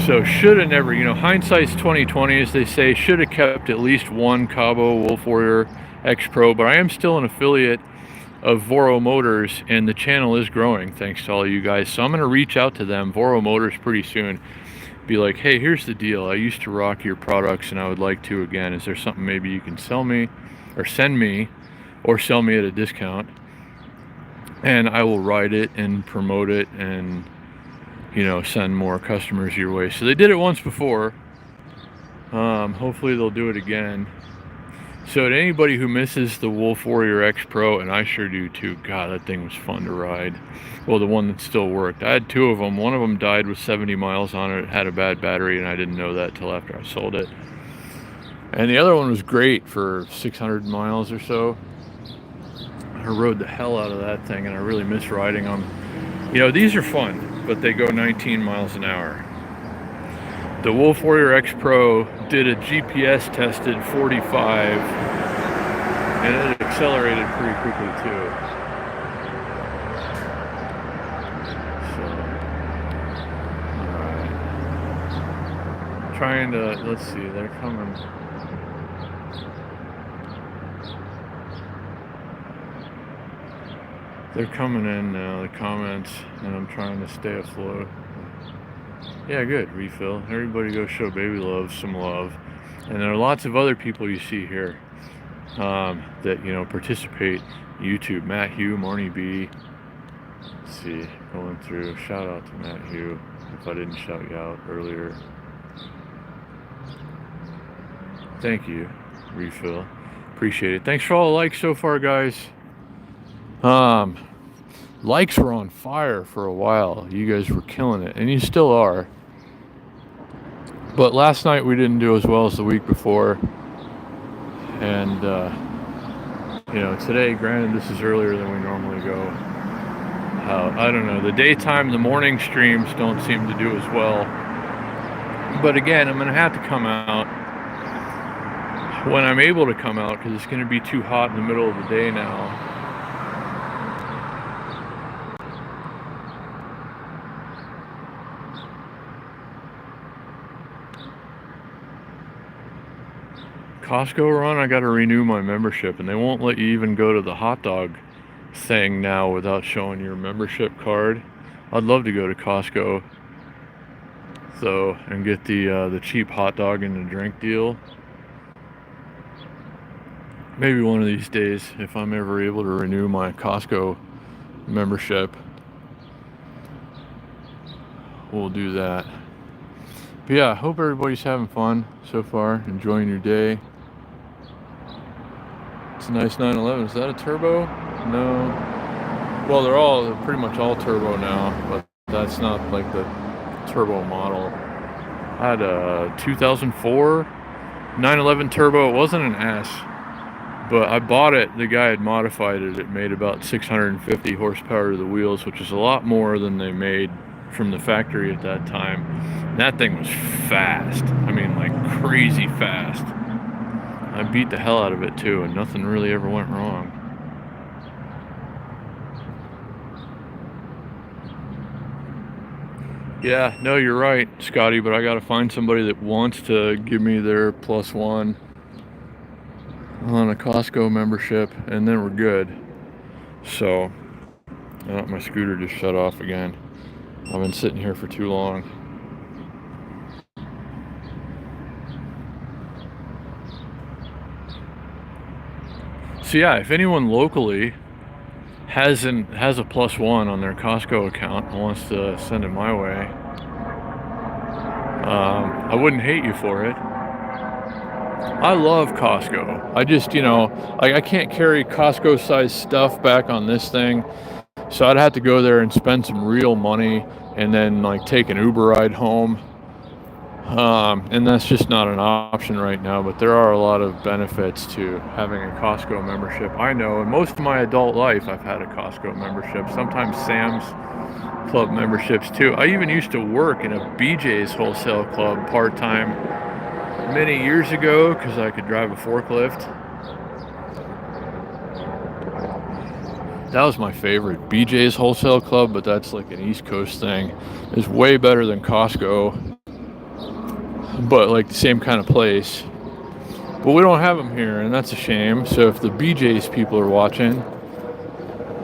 So should have never, hindsight's 2020, as they say. Should have kept at least one Cabo Wolf Warrior X Pro, but I am still an affiliate of Voro Motors, and the channel is growing thanks to all of you guys. So I'm going to reach out to them, Voro Motors, pretty soon. Be like, hey, here's the deal. I used to rock your products and I would like to again. Is there something maybe you can sell me or send me or sell me at a discount? And I will ride it and promote it and, send more customers your way. So they did it once before. Hopefully they'll do it again. So to anybody who misses the Wolf Warrior X Pro, and I sure do too, God, that thing was fun to ride. Well, the one that still worked. I had two of them. One of them died with 70 miles on it. It had a bad battery, and I didn't know that till after I sold it. And the other one was great for 600 miles or so. I rode the hell out of that thing, and I really miss riding them. These are fun, but they go 19 miles an hour. The Wolf Warrior X Pro did a GPS tested 45, and it accelerated pretty quickly too. So, alright. Trying to, let's see, they're coming. They're coming in now, the comments, and I'm trying to stay afloat. Yeah, good, refill. Everybody go show Baby Love some love. And there are lots of other people you see here that, participate. YouTube, Matt Hugh, Marnie B. Let's see, going through. Shout out to Matt Hugh, if I didn't shout you out earlier. Thank you, refill. Appreciate it. Thanks for all the likes so far, guys. Likes were on fire for a while. You guys were killing it, and you still are. But last night we didn't do as well as the week before. And, today, granted, this is earlier than we normally go. I don't know, the daytime, the morning streams don't seem to do as well. But again, I'm going to have to come out when I'm able to come out, because it's going to be too hot in the middle of the day now. Costco run, I got to renew my membership, and they won't let you even go to the hot dog thing now without showing your membership card. I'd love to go to Costco and get the cheap hot dog and the drink deal. Maybe one of these days, if I'm ever able to renew my Costco membership, we'll do that. But yeah, hope everybody's having fun so far, enjoying your day. It's a nice 911. Is that a turbo? No. Well, they're pretty much all turbo now, but that's not like the turbo model. I had a 2004 911 turbo. It wasn't an S, but I bought it. The guy had modified it. It made about 650 horsepower to the wheels, which is a lot more than they made from the factory at that time. And that thing was fast. I mean, like crazy fast. I beat the hell out of it too, and nothing really ever went wrong. Yeah, no, you're right, Scotty, but I gotta find somebody that wants to give me their +1 on a Costco membership, and then we're good. So, my scooter just shut off again. I've been sitting here for too long. So yeah, if anyone locally has a +1 on their Costco account and wants to send it my way, I wouldn't hate you for it. I love Costco. I just, I can't carry Costco sized stuff back on this thing, so I'd have to go there and spend some real money and then take an Uber ride home. And that's just not an option right now, but there are a lot of benefits to having a Costco membership. I know in most of my adult life I've had a Costco membership, sometimes Sam's Club memberships too. I even used to work in a BJ's wholesale club part-time many years ago because I could drive a forklift. That was my favorite, BJ's wholesale club, but that's like an East Coast thing. It's way better than Costco, but like the same kind of place. But we don't have them here, and that's a shame. So if the BJ's people are watching,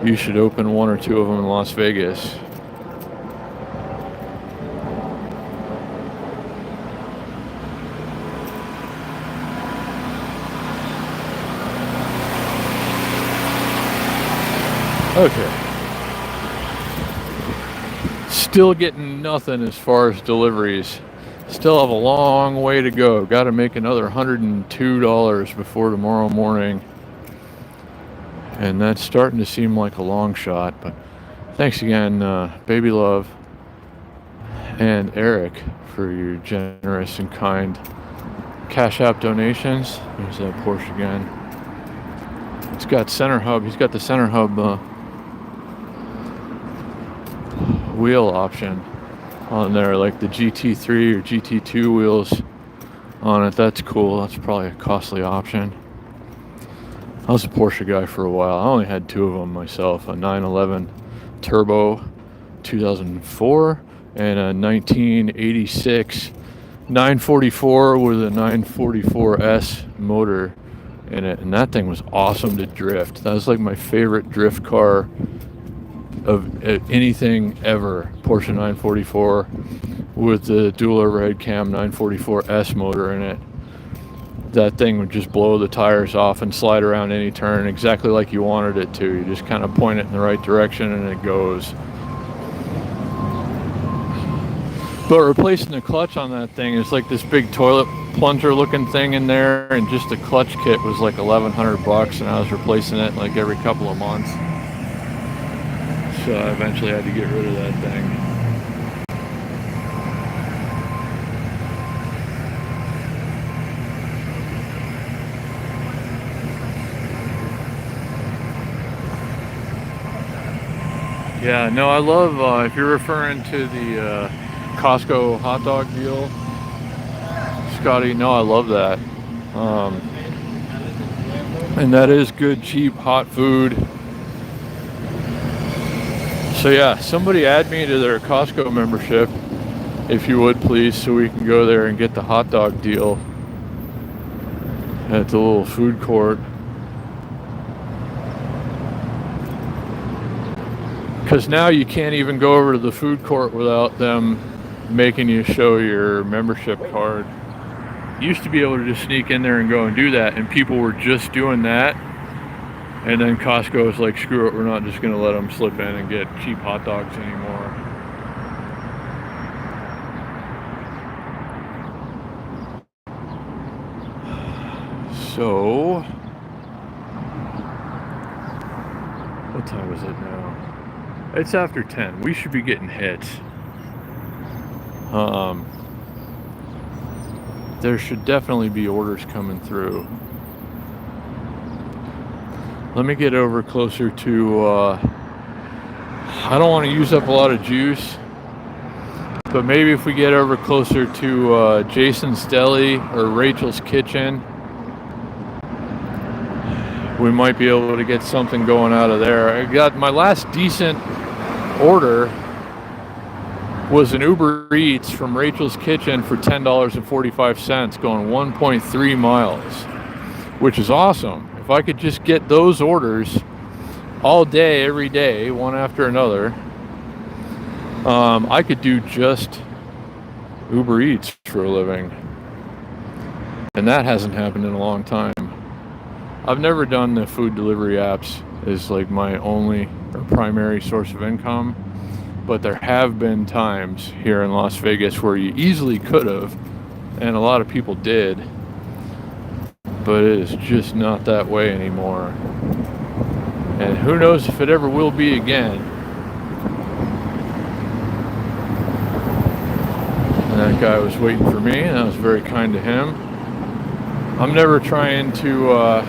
you should open one or two of them in Las Vegas. Okay. Still getting nothing as far as deliveries. Still have a long way to go. Got to make another $102 before tomorrow morning. And that's starting to seem like a long shot. But thanks again, Baby Love and Eric, for your generous and kind Cash App donations. There's that Porsche again. It's got center hub. He's got the center hub wheel option on there, like the GT3 or GT2 wheels on it. That's cool. That's probably a costly option. I was a Porsche guy for a while. I only had two of them myself, a 911 Turbo 2004 and a 1986 944 with a 944S motor in it, and that thing was awesome to drift. That was like my favorite drift car of anything ever. Porsche 944 with the dual overhead cam 944S motor in it. That thing would just blow the tires off and slide around any turn exactly like you wanted it to. You just kind of point it in the right direction and it goes. But replacing the clutch on that thing is like this big toilet plunger looking thing in there, and just the clutch kit was like $1,100, and I was replacing it like every couple of months. So I eventually had to get rid of that thing. Yeah, no, I love, if you're referring to the Costco hot dog deal, Scotty, no, I love that. And that is good, cheap, hot food. So yeah, somebody add me to their Costco membership, if you would please, so we can go there and get the hot dog deal at the little food court. Because now you can't even go over to the food court without them making you show your membership card. You used to be able to just sneak in there and go and do that, and people were just doing that. And then Costco was like, screw it, we're not just going to let them slip in and get cheap hot dogs anymore. So, what time is it now? It's after 10. We should be getting hits. There should definitely be orders coming through. Let me get over closer to, I don't want to use up a lot of juice, but maybe if we get over closer to Jason's Deli or Rachel's Kitchen, we might be able to get something going out of there. I got my last decent order was an Uber Eats from Rachel's Kitchen for $10.45, going 1.3 miles, which is awesome. If I could just get those orders all day, every day, one after another, I could do just Uber Eats for a living. And that hasn't happened in a long time. I've never done the food delivery apps as like my only or primary source of income, but there have been times here in Las Vegas where you easily could have, and a lot of people did, but it is just not that way anymore. And who knows if it ever will be again. And that guy was waiting for me, and that was very kind to him. I'm never trying to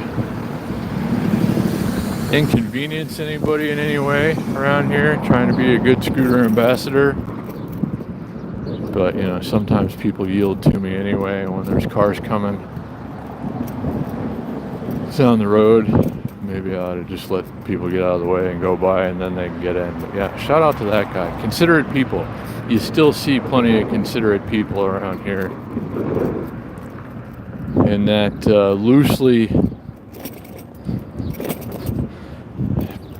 inconvenience anybody in any way around here, trying to be a good scooter ambassador. But, you know, sometimes people yield to me anyway when there's cars coming down the road. Maybe I ought to just let people get out of the way and go by, and then they can get in. But yeah, shout out to that guy. Considerate people. You still see plenty of considerate people around here. And that loosely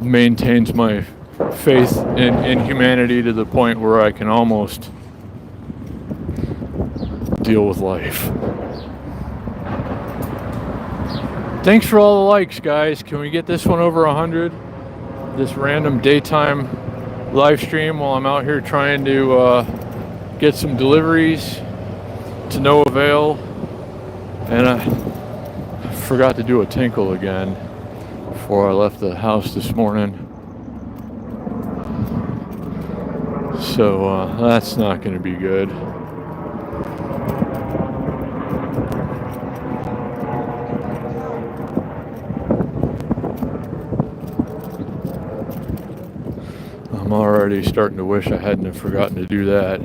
maintains my faith in humanity to the point where I can almost deal with life. Thanks for all the likes, guys. Can we get this one over 100? This random daytime live stream while I'm out here trying to get some deliveries to no avail. And I forgot to do a tinkle again before I left the house this morning. So that's not going to be good. I'm already starting to wish I hadn't have forgotten to do that.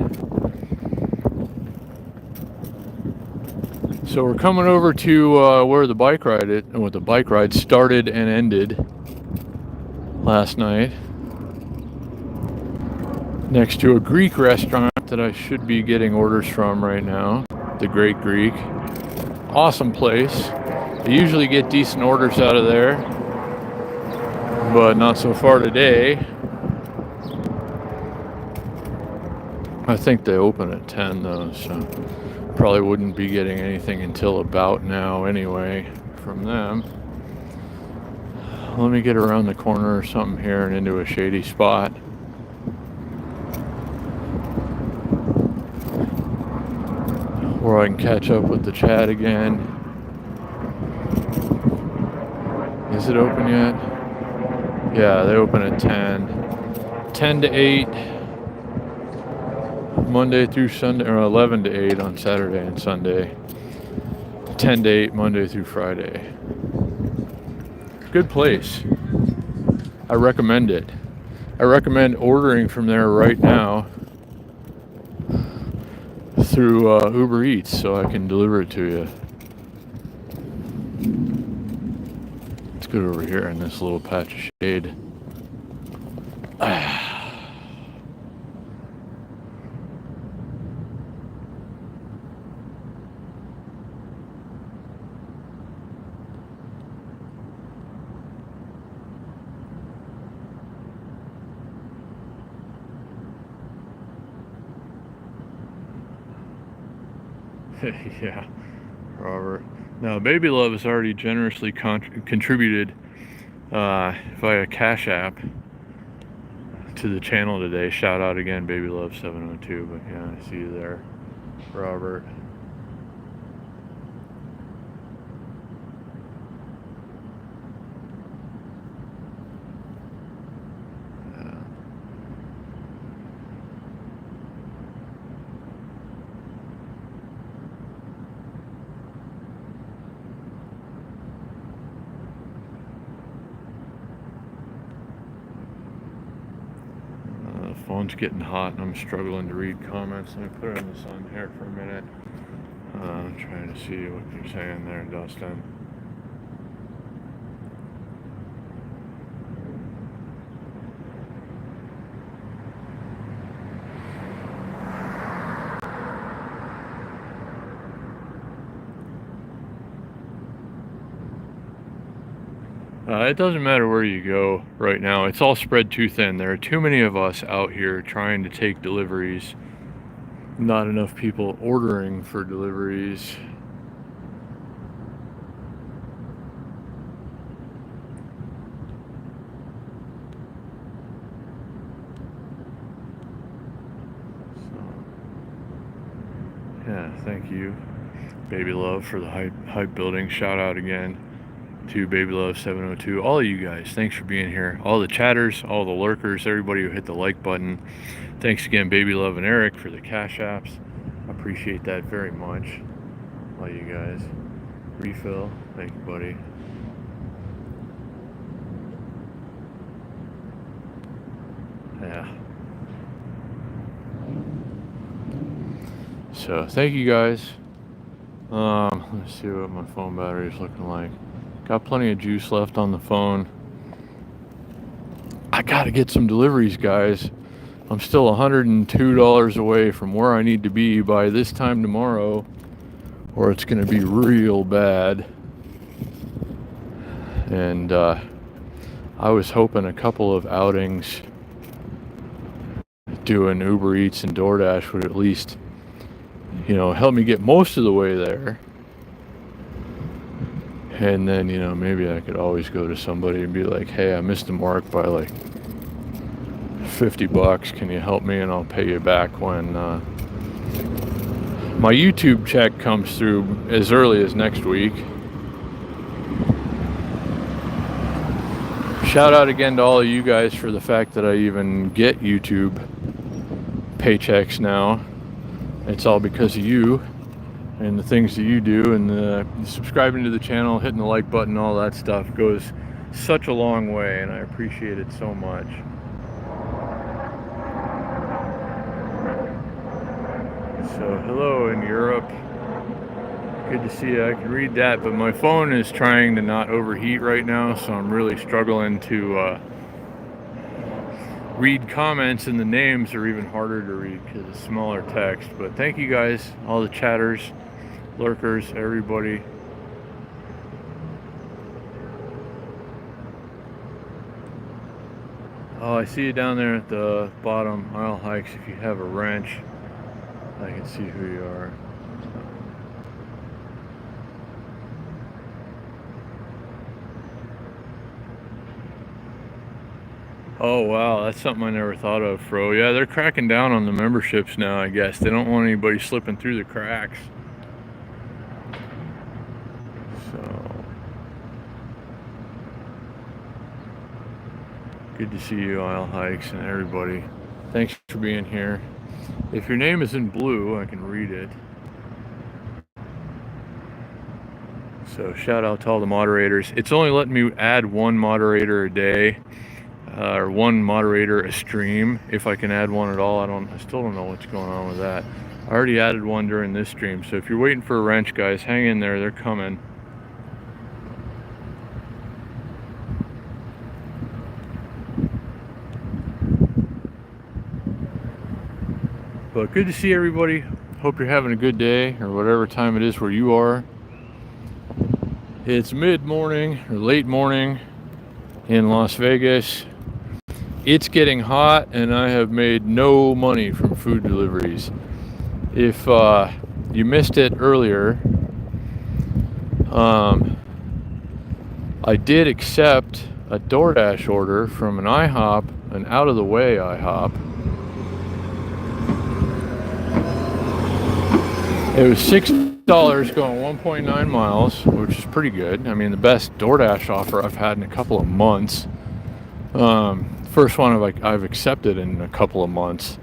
So we're coming over to where the bike ride started and ended last night, next to a Greek restaurant that I should be getting orders from right now, the Great Greek. Awesome place. I usually get decent orders out of there, but not so far today. I think they open at 10 though, so probably wouldn't be getting anything until about now anyway from them. Let me get around the corner or something here and into a shady spot. Where I can catch up with the chat again. Is it open yet? Yeah, they open at 10. 10 to 8. Monday through Sunday, or 11 to 8 on Saturday and Sunday. 10 to 8 Monday through Friday. Good place. I recommend it. I recommend ordering from there right now through Uber Eats so I can deliver it to you. Let's go over here in this little patch of shade. Yeah, Robert. Now, Baby Love has already generously contributed via Cash App to the channel today. Shout out again, Baby Love 702. But yeah, I see you there, Robert. Phone's getting hot and I'm struggling to read comments. Let me put it in the sun here for a minute. I'm trying to see what you're saying there, Dustin. It doesn't matter where you go right now. It's all spread too thin. There are too many of us out here trying to take deliveries. Not enough people ordering for deliveries. So, yeah, thank you, Baby Love, for the hype building. Shout out again to Baby Love 702, all of you guys. Thanks for being here. All the chatters, all the lurkers, everybody who hit the like button. Thanks again, Baby Love and Eric, for the Cash Apps. Appreciate that very much. Love you guys. Refill. Thank you, buddy. Yeah. So thank you guys. Let's see what my phone battery is looking like. Got plenty of juice left on the phone. I gotta get some deliveries, guys. I'm still $102 away from where I need to be by this time tomorrow, or it's gonna be real bad. And I was hoping a couple of outings doing Uber Eats and DoorDash would at least, help me get most of the way there. And then, maybe I could always go to somebody and be like, hey, I missed the mark by like $50. Can you help me? And I'll pay you back when my YouTube check comes through as early as next week. Shout out again to all of you guys for the fact that I even get YouTube paychecks now. It's all because of you and the things that you do, and the subscribing to the channel, hitting the like button, all that stuff goes such a long way, and I appreciate it so much. So hello in Europe. Good to see you. I can read that, but my phone is trying to not overheat right now, so I'm really struggling to read comments, and the names are even harder to read because it's smaller text. But thank you guys, all the chatters, lurkers, everybody. Oh, I see you down there at the bottom, Isle Hikes. If you have a wrench, I can see who you are. Oh wow, that's something I never thought of, Fro. Yeah, they're cracking down on the memberships now, I guess. They don't want anybody slipping through the cracks. So good to see you, Isle Hikes, and everybody. Thanks for being here. If your name is in blue, I can read it. So shout out to all the moderators. It's only letting me add one moderator a day. Or one moderator a stream, if I can add one at all. I still don't know what's going on with that. I already added one during this stream, so if you're waiting for a wrench, guys, hang in there, they're coming. But good to see everybody. Hope you're having a good day, or whatever time it is where you are. It's mid-morning or late morning in Las Vegas. It's getting hot, and I have made no money from food deliveries. If you missed it earlier, I did accept a DoorDash order from an IHOP, an out-of-the-way IHOP. It was $6 going 1.9 miles, which is pretty good. I mean, the best DoorDash offer I've had in a couple of months. First one I've accepted in a couple of months,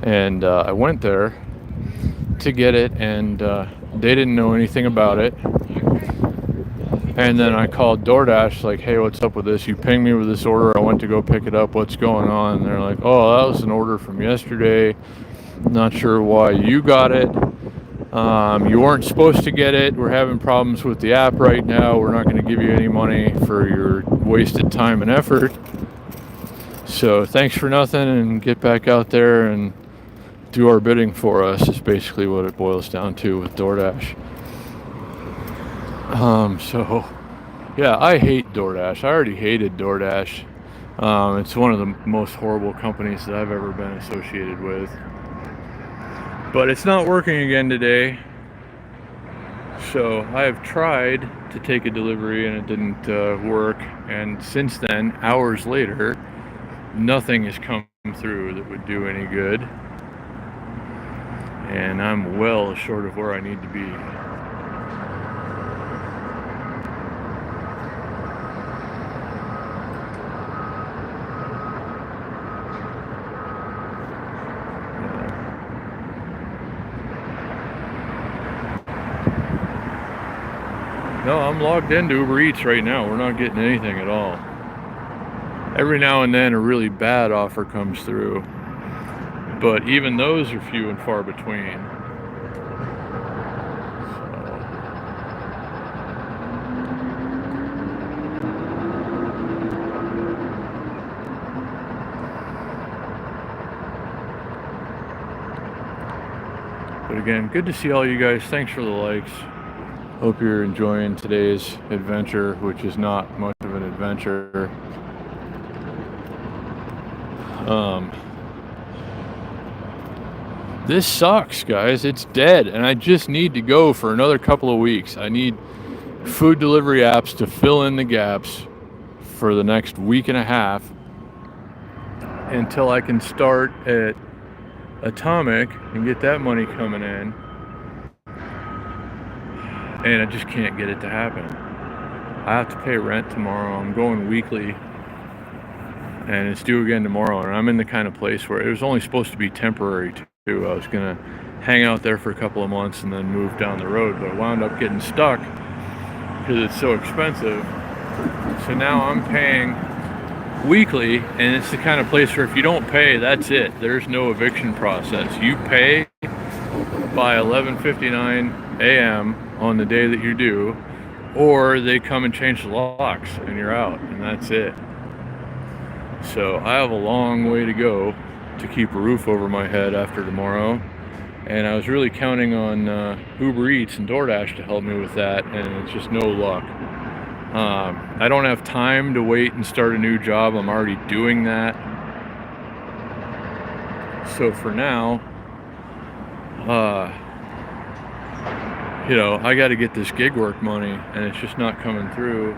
and I went there to get it, and they didn't know anything about it. And then I called DoorDash, like, hey, what's up with this? You pinged me with this order. I went to go pick it up. What's going on? And they're like, oh, that was an order from yesterday. Not sure why you got it. You weren't supposed to get it. We're having problems with the app right now. We're not going to give you any money for your wasted time and effort. So thanks for nothing, and get back out there and do our bidding for us is basically what it boils down to with DoorDash. So yeah, I hate DoorDash. I already hated DoorDash. It's one of the most horrible companies that I've ever been associated with. But it's not working again today. So I have tried to take a delivery and it didn't work. And since then, hours later, nothing has come through that would do any good. And I'm well short of where I need to be. No, I'm logged into Uber Eats right now. We're not getting anything at all. Every now and then a really bad offer comes through, but even those are few and far between. But again, good to see all you guys. Thanks for the likes. Hope you're enjoying today's adventure, which is not much of an adventure. This sucks, guys. It's dead, and I just need to go for another couple of weeks. I need food delivery apps to fill in the gaps for the next week and a half until I can start at Atomic and get that money coming in. And I just can't get it to happen. I have to pay rent tomorrow. I'm going weekly, and it's due again tomorrow. And I'm in the kind of place where it was only supposed to be temporary too. I was gonna hang out there for a couple of months and then move down the road, but I wound up getting stuck because it's so expensive. So now I'm paying weekly, and it's the kind of place where if you don't pay, that's it. There's no eviction process. You pay by 11:59 a.m. on the day that you're due, or they come and change the locks and you're out, and that's it. So I have a long way to go to keep a roof over my head after tomorrow, and I was really counting on Uber Eats and DoorDash to help me with that, and it's just no luck. I don't have time to wait and start a new job. I'm already doing that. So for now, you know, I got to get this gig work money, and it's just not coming through.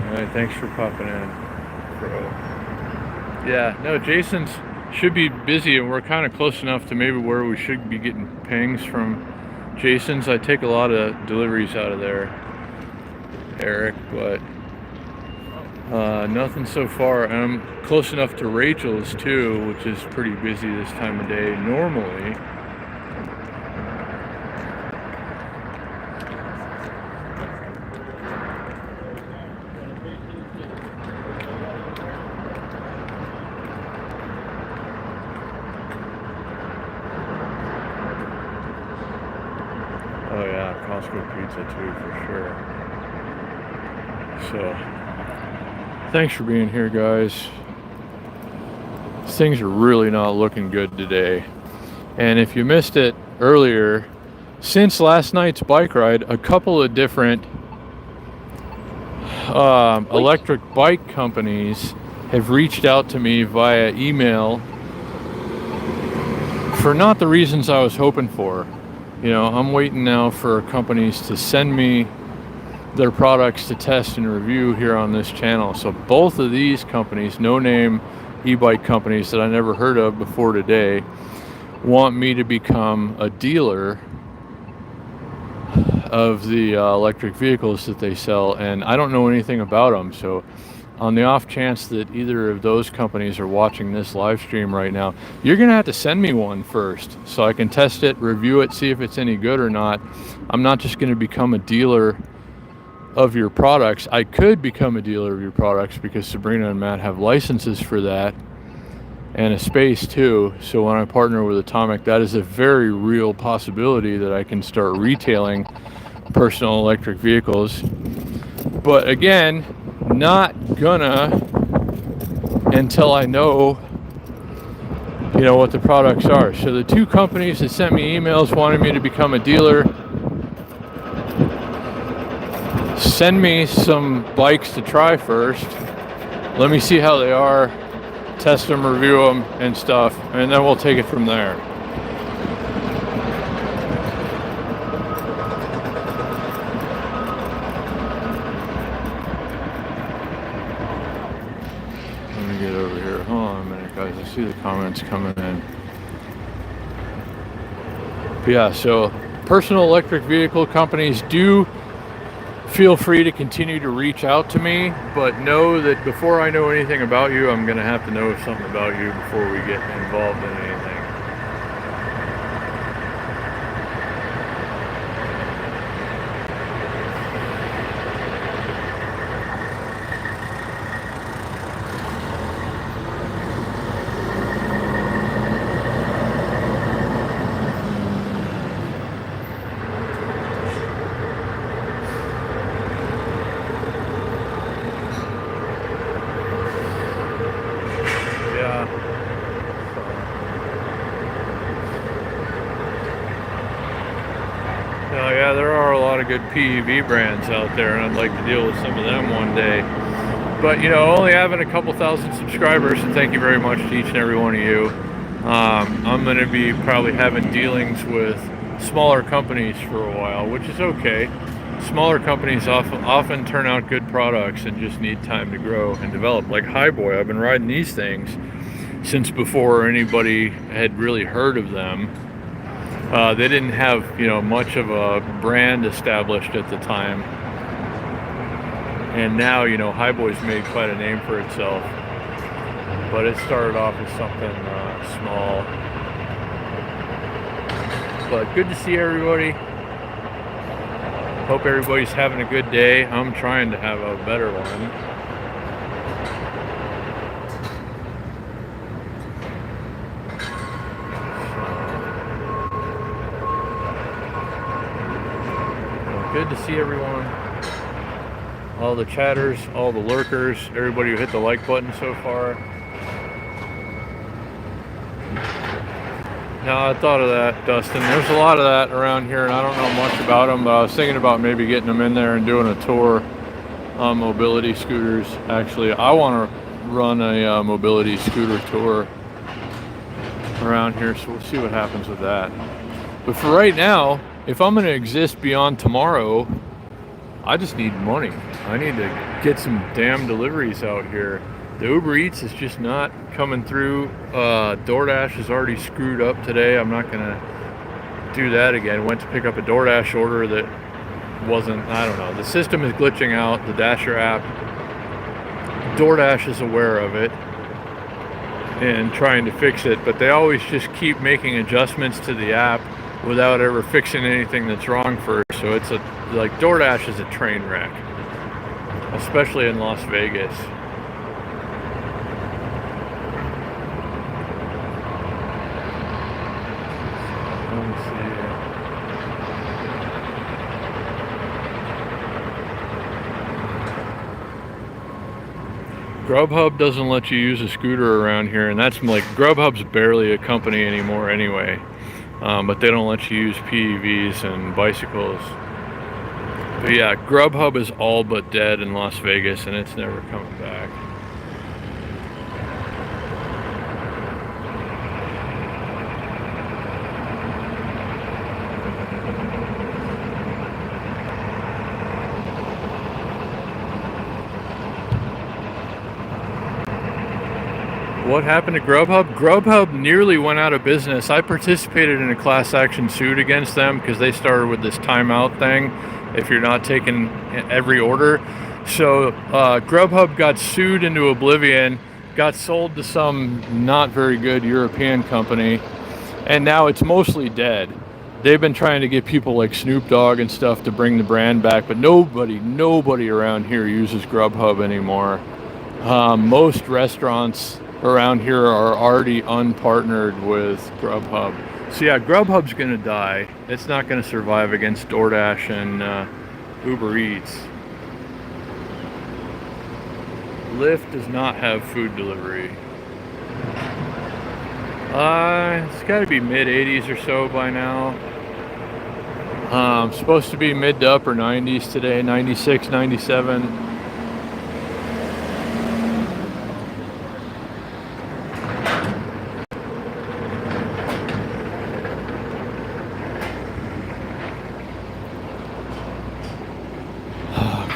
Hey, thanks for popping in, bro. Yeah, no, Jason's should be busy, and we're kind of close enough to maybe where we should be getting pings from Jason's. I take a lot of deliveries out of there, Eric, but nothing so far. And I'm close enough to Rachel's too, which is pretty busy this time of day normally. Oh yeah, Costco pizza too, for sure. So, thanks for being here, guys. Things are really not looking good today. And if you missed it earlier, since last night's bike ride, a couple of different electric bike companies have reached out to me via email for not the reasons I was hoping for. You know, I'm waiting now for companies to send me their products to test and review here on this channel. So both of these companies, no-name e-bike companies that I never heard of before today, want me to become a dealer of the electric vehicles that they sell, and I don't know anything about them. So on the off chance that either of those companies are watching this live stream right now, you're gonna have to send me one first so I can test it, review it, see if it's any good or not. I'm not just gonna become a dealer of your products. I could become a dealer of your products because Sabrina and Matt have licenses for that and a space too. So when I partner with Atomic, that is a very real possibility that I can start retailing personal electric vehicles. But again, not gonna until I know, you know, what the products are. So the two companies that sent me emails wanting me to become a dealer, send me some bikes to try first. Let me see how they are, test them, review them and stuff, and then we'll take it from there. Let me get over here. Hold on a minute, guys. I see the comments coming in. But yeah, so personal electric vehicle companies do feel free to continue to reach out to me, but know that before I know anything about you, I'm going to have to know something about you before we get involved in anything. Yeah, there are a lot of good PEV brands out there, and I'd like to deal with some of them one day. But, you know, only having a couple thousand subscribers, and thank you very much to each and every one of you. I'm going to be probably having dealings with smaller companies for a while, which is okay. Smaller companies often turn out good products and just need time to grow and develop. Like Highboy, I've been riding these things since before anybody had really heard of them. They didn't have, you know, much of a brand established at the time. And now, you know, Highboy's made quite a name for itself. But it started off as something small. But good to see everybody. Hope everybody's having a good day. I'm trying to have a better one. Good to see everyone, all the chatters, all the lurkers, everybody who hit the like button so far. Now, I thought of that, Dustin. There's a lot of that around here, and I don't know much about them, but I was thinking about maybe getting them in there and doing a tour on mobility scooters. Actually, I want to run a mobility scooter tour around here, so we'll see what happens with that. But for right now, if I'm going to exist beyond tomorrow, I just need money. I need to get some damn deliveries out here. The Uber Eats is just not coming through. DoorDash is already screwed up today. I'm not going to do that again. Went to pick up a DoorDash order that wasn't, I don't know. The system is glitching out, the Dasher app. DoorDash is aware of it and trying to fix it, but they always just keep making adjustments to the app without ever fixing anything that's wrong first. So it's like DoorDash is a train wreck, especially in Las Vegas. Let me see. Grubhub doesn't let you use a scooter around here, and that's like, Grubhub's barely a company anymore anyway. But they don't let you use PEVs and bicycles. But yeah, Grubhub is all but dead in Las Vegas, and it's never coming back. What happened to Grubhub? Grubhub nearly went out of business. I participated in a class action suit against them because they started with this timeout thing if you're not taking every order. So Grubhub got sued into oblivion, got sold to some not very good European company, and now it's mostly dead. They've been trying to get people like Snoop Dogg and stuff to bring the brand back, but nobody around here uses Grubhub anymore. Most restaurants around here are already unpartnered with Grubhub. So yeah, Grubhub's gonna die. It's not gonna survive against DoorDash and Uber Eats. Lyft does not have food delivery. It's gotta be mid-80s or so by now. Supposed to be mid to upper 90s today, 96, 97.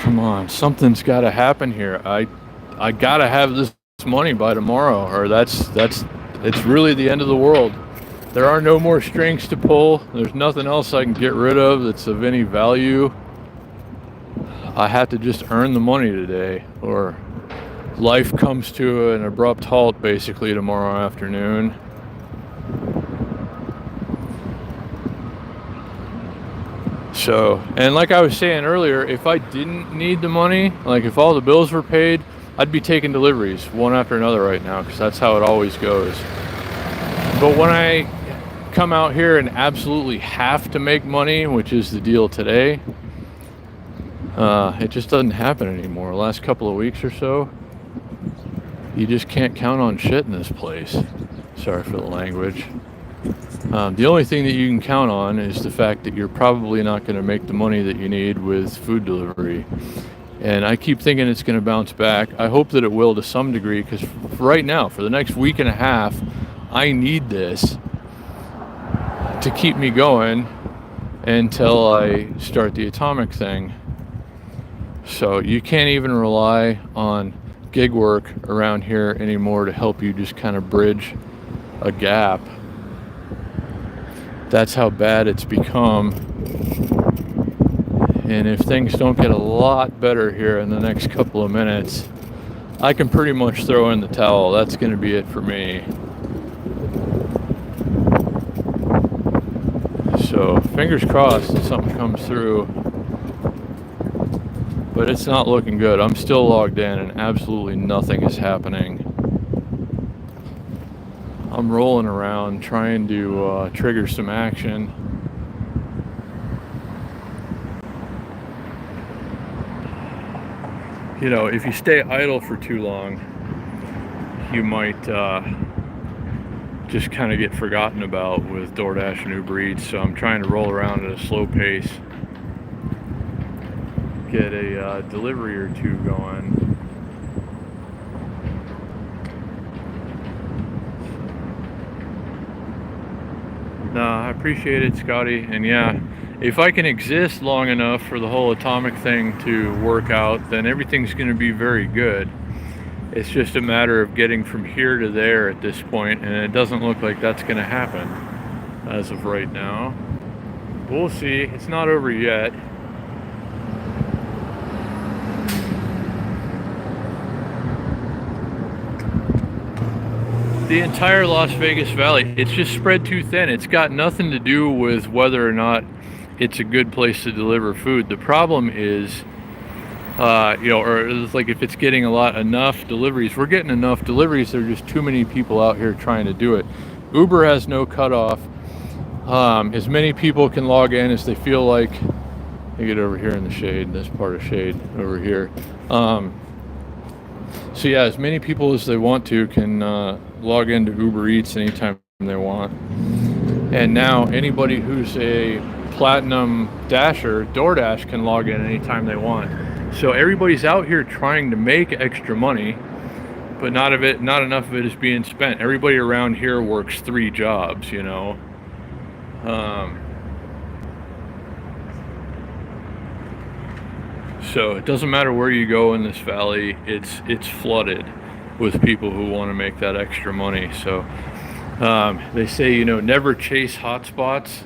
Come on, something's got to happen here. I got to have this money by tomorrow, or it's really the end of the world. There are no more strings to pull. There's nothing else I can get rid of that's of any value. I had to just earn the money today, or life comes to an abrupt halt basically tomorrow afternoon. So, and like I was saying earlier, if I didn't need the money, like if all the bills were paid, I'd be taking deliveries one after another right now, because that's how it always goes. But when I come out here and absolutely have to make money, which is the deal today, it just doesn't happen anymore. The last couple of weeks or so, you just can't count on shit in this place. Sorry for the language. The only thing that you can count on is the fact that you're probably not going to make the money that you need with food delivery. And I keep thinking it's going to bounce back. I hope that it will to some degree, because right now, for the next week and a half, I need this to keep me going until I start the atomic thing. So you can't even rely on gig work around here anymore to help you just kind of bridge a gap. That's how bad it's become. And if things don't get a lot better here in the next couple of minutes, I can pretty much throw in the towel. That's going to be it for me. So fingers crossed that something comes through. But it's not looking good. I'm still logged in and absolutely nothing is happening. I'm rolling around trying to trigger some action. You know, if you stay idle for too long, you might just kind of get forgotten about with DoorDash and Uber Eats. So I'm trying to roll around at a slow pace, get a delivery or two going. No, I appreciate it, Scotty. And yeah, if I can exist long enough for the whole atomic thing to work out, then everything's going to be very good. It's just a matter of getting from here to there at this point, and it doesn't look like that's going to happen as of right now. We'll see. It's not over yet. The entire Las Vegas Valley, it's just spread too thin. It's got nothing to do with whether or not it's a good place to deliver food. The problem is, or it's like if it's getting enough deliveries. We're getting enough deliveries. There are just too many people out here trying to do it. Uber has no cutoff. As many people can log in as they feel like. You get over here in the shade, this part of shade over here. So yeah, as many people as they want to can log into Uber Eats anytime they want. And now anybody who's a Platinum Dasher, DoorDash, can log in anytime they want. So everybody's out here trying to make extra money, but not enough of it is being spent. Everybody around here works 3 jobs, you know. So it doesn't matter where you go in this valley, it's flooded with people who want to make that extra money. So they say, you know, never chase hotspots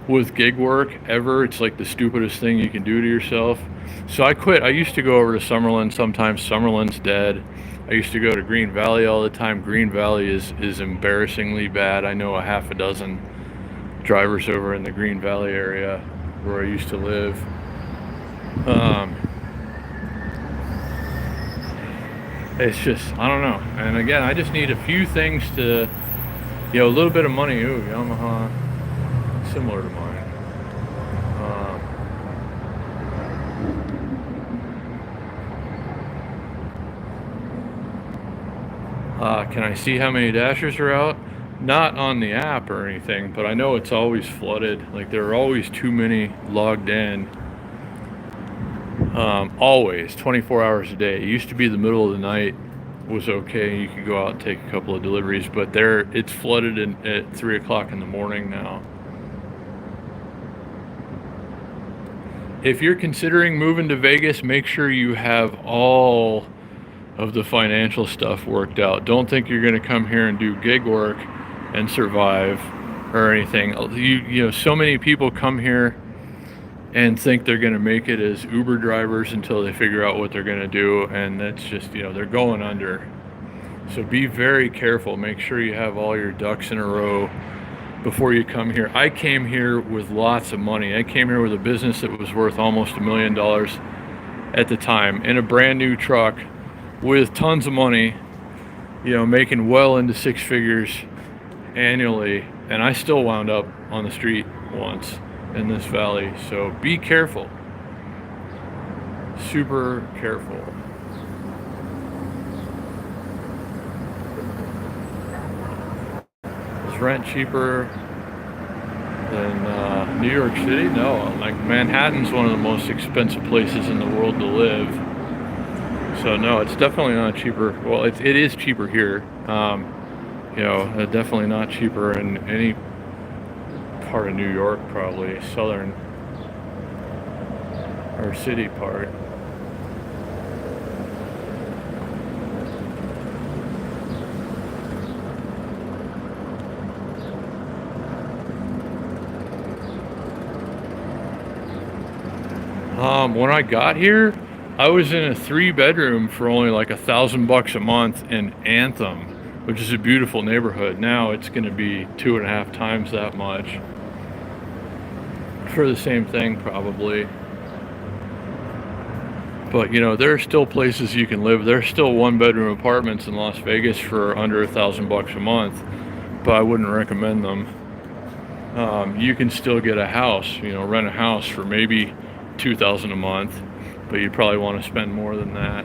with gig work ever. It's like the stupidest thing you can do to yourself. So I quit. I used to go over to Summerlin sometimes. Summerlin's dead. I used to go to Green Valley all the time. Green Valley is embarrassingly bad. I know a half a dozen drivers over in the Green Valley area where I used to live. It's just, I don't know. And again, I just need a few things to, you know, a little bit of money. Ooh, Yamaha, similar to mine. Can I see how many Dashers are out? Not on the app or anything, but I know it's always flooded. Like there are always too many logged in. Always 24 hours a day. It used to be the middle of the night was okay. You could go out and take a couple of deliveries, but it's flooded at 3 o'clock in the morning now. If you're considering moving to Vegas, make sure you have all of the financial stuff worked out. Don't think you're going to come here and do gig work and survive or anything. You know, so many people come here and think they're going to make it as Uber drivers until they figure out what they're going to do, and that's just, you know, they're going under. So be very careful. Make sure you have all your ducks in a row before you come here. I came here with lots of money. I came here with a business that was worth almost $1 million at the time, in a brand new truck with tons of money, you know, making well into six figures annually, and I still wound up on the street once in this valley. So be careful, super careful. Is rent cheaper than New York City? No, like Manhattan's one of the most expensive places in the world to live. So no, it's definitely not cheaper. Well, it is cheaper here. You know, definitely not cheaper in any part of New York, probably southern or city part. When I got here, I was in a 3-bedroom for only like $1,000 a month in Anthem, which is a beautiful neighborhood. Now it's going to be 2.5 times that much for the same thing, probably. But you know, there are still places you can live. There's still 1-bedroom apartments in Las Vegas for under $1,000 a month, but I wouldn't recommend them. You can still get a house, you know, rent a house for maybe $2,000 a month, but you probably want to spend more than that.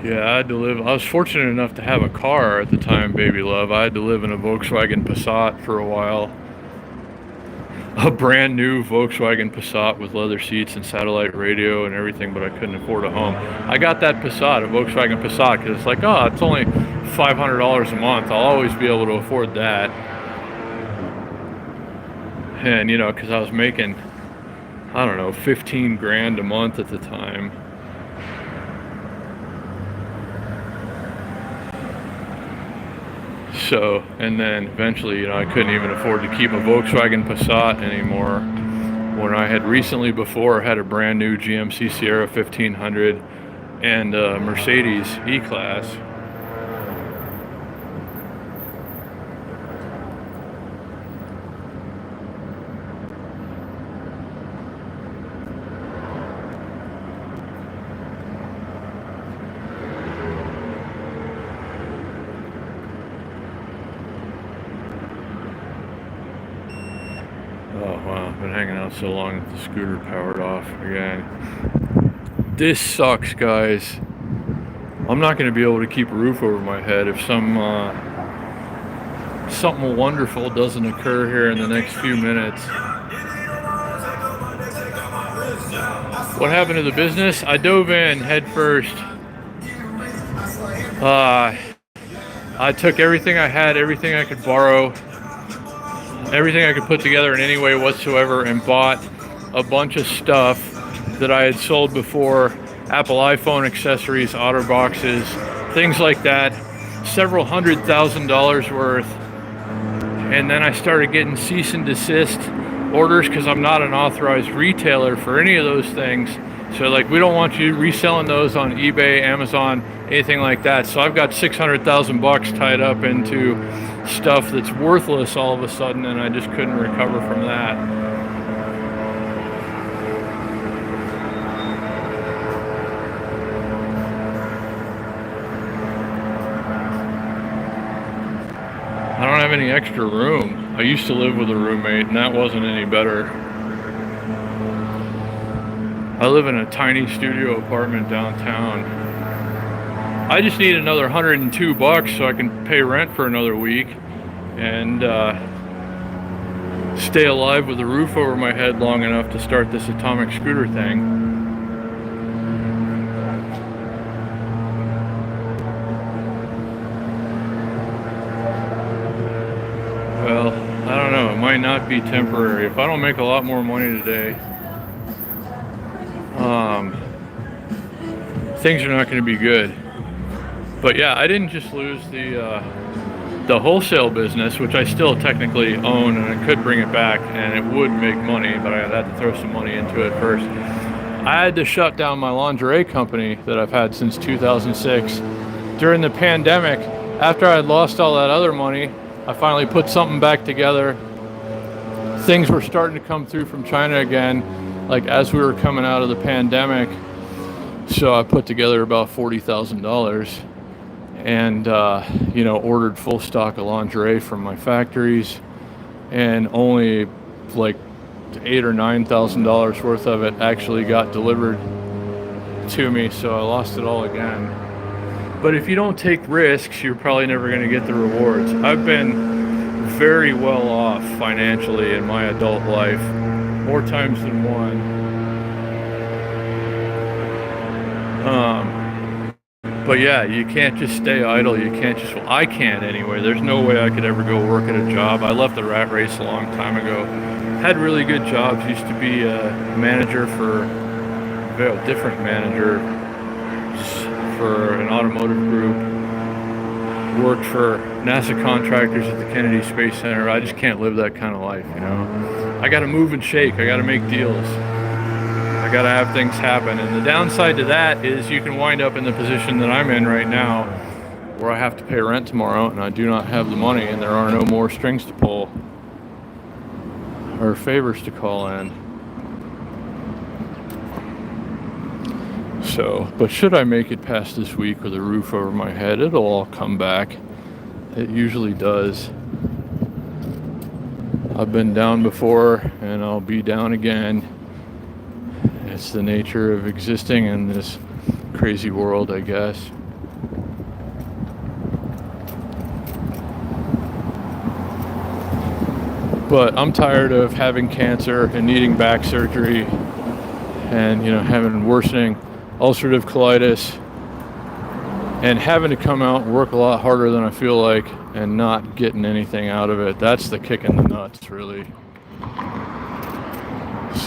Yeah, I had to live. I was fortunate enough to have a car at the time, baby love. I had to live in a Volkswagen Passat for a while. A brand new Volkswagen Passat with leather seats and satellite radio and everything, but I couldn't afford a home. I got that Passat, a Volkswagen Passat, because it's like, oh, it's only $500 a month. I'll always be able to afford that. And, you know, because I was making, I don't know, 15 grand a month at the time. So, and then eventually, you know, I couldn't even afford to keep a Volkswagen Passat anymore. When I had recently before had a brand new GMC Sierra 1500 and a Mercedes E-Class. Oh wow, I've been hanging out so long that the scooter powered off again. This sucks, guys. I'm not going to be able to keep a roof over my head if something wonderful doesn't occur here in the next few minutes. What happened to the business? I dove in head first. I took everything I had, everything I could borrow, everything I could put together in any way whatsoever, and bought a bunch of stuff that I had sold before. Apple iPhone accessories, OtterBoxes, things like that. Several $100,000 worth. And then I started getting cease and desist orders because I'm not an authorized retailer for any of those things. So like, we don't want you reselling those on eBay, Amazon, anything like that. So I've got $600,000 tied up into stuff that's worthless all of a sudden, and I just couldn't recover from that. I don't have any extra room. I used to live with a roommate, and that wasn't any better. I live in a tiny studio apartment downtown. I just need another $102 so I can pay rent for another week and stay alive with a roof over my head long enough to start this atomic scooter thing. Well, I don't know, it might not be temporary. If I don't make a lot more money today, things are not going to be good. But yeah, I didn't just lose the wholesale business, which I still technically own, and I could bring it back and it would make money, but I'd have to throw some money into it first. I had to shut down my lingerie company that I've had since 2006. During the pandemic, after I had lost all that other money, I finally put something back together. Things were starting to come through from China again, like as we were coming out of the pandemic. So I put together about $40,000 and, ordered full stock of lingerie from my factories, and only like $8,000 or $9,000 worth of it actually got delivered to me. So I lost it all again. But if you don't take risks, you're probably never going to get the rewards. I've been very well off financially in my adult life, more times than one. But yeah, you can't just stay idle. You can't just, well, I can't anyway. There's no way I could ever go work at a job. I left the rat race a long time ago. Had really good jobs. Used to be a manager for, different manager for an automotive group. Worked for NASA contractors at the Kennedy Space Center. I just can't live that kind of life, I got to move and shake. I got to make deals. I got to have things happen. And the downside to that is you can wind up in the position that I'm in right now, where I have to pay rent tomorrow and I do not have the money, and there are no more strings to pull or favors to call in. So, but should I make it past this week with a roof over my head, it'll all come back. It usually does. I've been down before and I'll be down again. It's the nature of existing in this crazy world, I guess. But I'm tired of having cancer and needing back surgery and, having worsening ulcerative colitis and having to come out and work a lot harder than I feel like and not getting anything out of it. That's the kick in the nuts, really.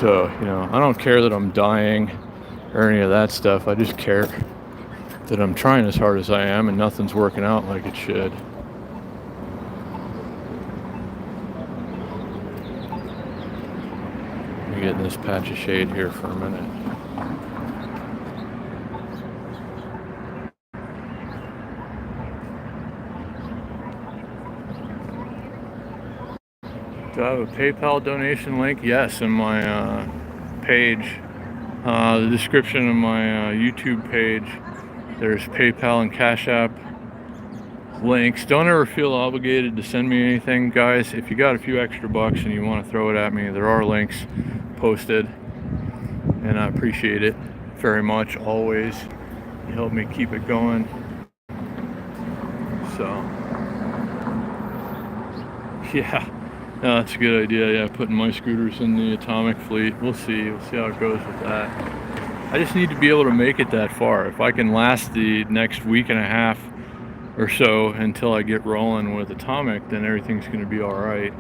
So, I don't care that I'm dying or any of that stuff. I just care that I'm trying as hard as I am and nothing's working out like it should. Let me get in this patch of shade here for a minute. Do I have a PayPal donation link? Yes, in my page. The description of my YouTube page, there's PayPal and Cash App links. Don't ever feel obligated to send me anything, guys. If you got a few extra bucks and you want to throw it at me, there are links posted, and I appreciate it very much, always. You help me keep it going. So, yeah. No, that's a good idea. Yeah, putting my scooters in the atomic fleet. We'll see how it goes with that. I just need to be able to make it that far. If I can last the next week and a half or so until I get rolling with atomic, then everything's going to be all right.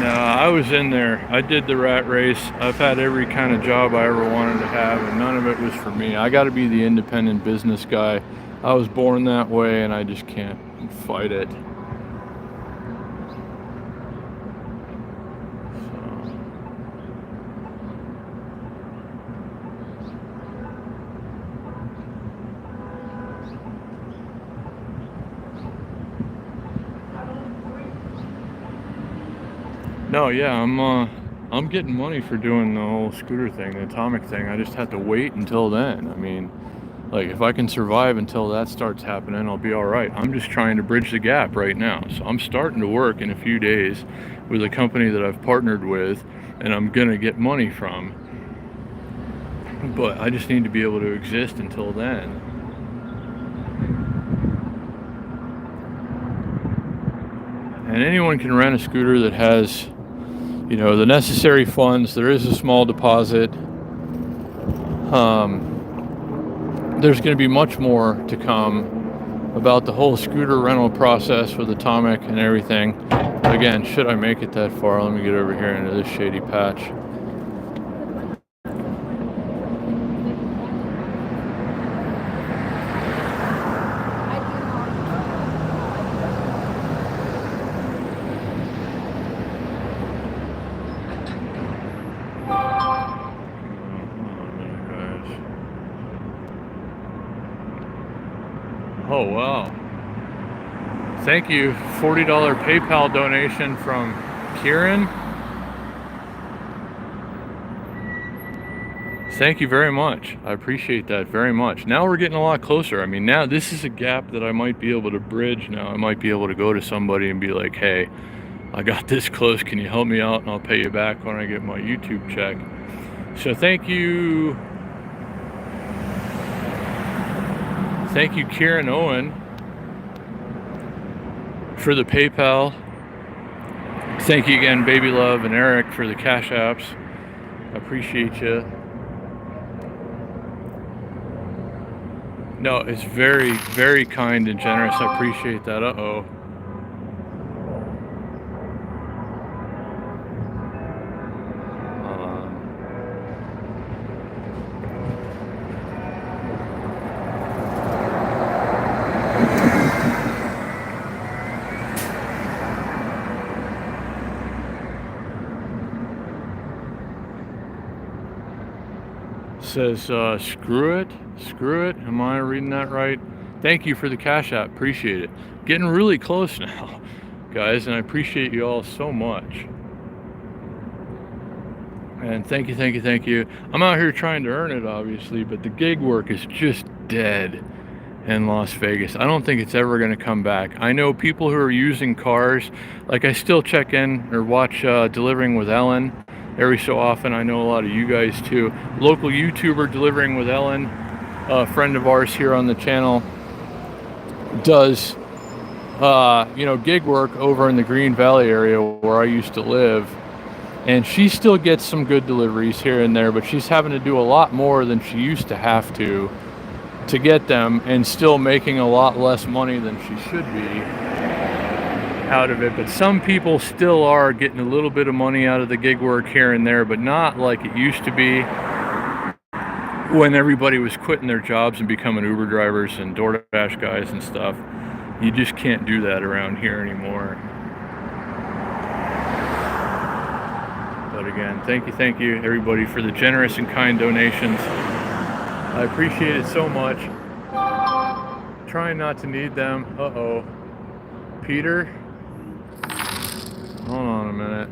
No, I was in there. I did the rat race. I've had every kind of job I ever wanted to have, and none of it was for me. I got to be the independent business guy. I was born that way, and I just can't fight it. No, yeah, I'm getting money for doing the whole scooter thing, the atomic thing. I just have to wait until then. I mean, like, if I can survive until that starts happening, I'll be all right. I'm just trying to bridge the gap right now. So I'm starting to work in a few days with a company that I've partnered with, and I'm gonna get money from. But I just need to be able to exist until then. And anyone can rent a scooter that has, the necessary funds. There is a small deposit. There's going to be much more to come about the whole scooter rental process with Atomic and everything. Again, should I make it that far? Let me get over here into this shady patch. Oh, wow. Thank you. $40 PayPal donation from Kieran. Thank you very much. I appreciate that very much. Now we're getting a lot closer. I mean, now this is a gap that I might be able to bridge now. I might be able to go to somebody and be like, hey, I got this close. Can you help me out? And I'll pay you back when I get my YouTube check. So thank you. Thank you, Kieran Owen, for the PayPal. Thank you again, Baby Love and Eric, for the Cash Apps. I appreciate you. No, it's very, very kind and generous. I appreciate that. Uh-oh. Says screw it, am I reading that right? Thank you for the Cash App, appreciate it. Getting really close now, guys, and I appreciate you all so much. And thank you. I'm out here trying to earn it, obviously, but the gig work is just dead in Las Vegas. I don't think it's ever going to come back. I know people who are using cars, like I still check in or watch Delivering with Ellen every so often. I know a lot of you guys too. Local YouTuber Delivering with Ellen, a friend of ours here on the channel, does gig work over in the Green Valley area where I used to live, and she still gets some good deliveries here and there, but she's having to do a lot more than she used to have to get them, and still making a lot less money than she should be out of it. But some people still are getting a little bit of money out of the gig work here and there, but not like it used to be when everybody was quitting their jobs and becoming Uber drivers and DoorDash guys and stuff. You just can't do that around here anymore. But again, thank you everybody for the generous and kind donations. I appreciate it so much. Trying not to need them. Uh-oh. Peter? Hold on a minute.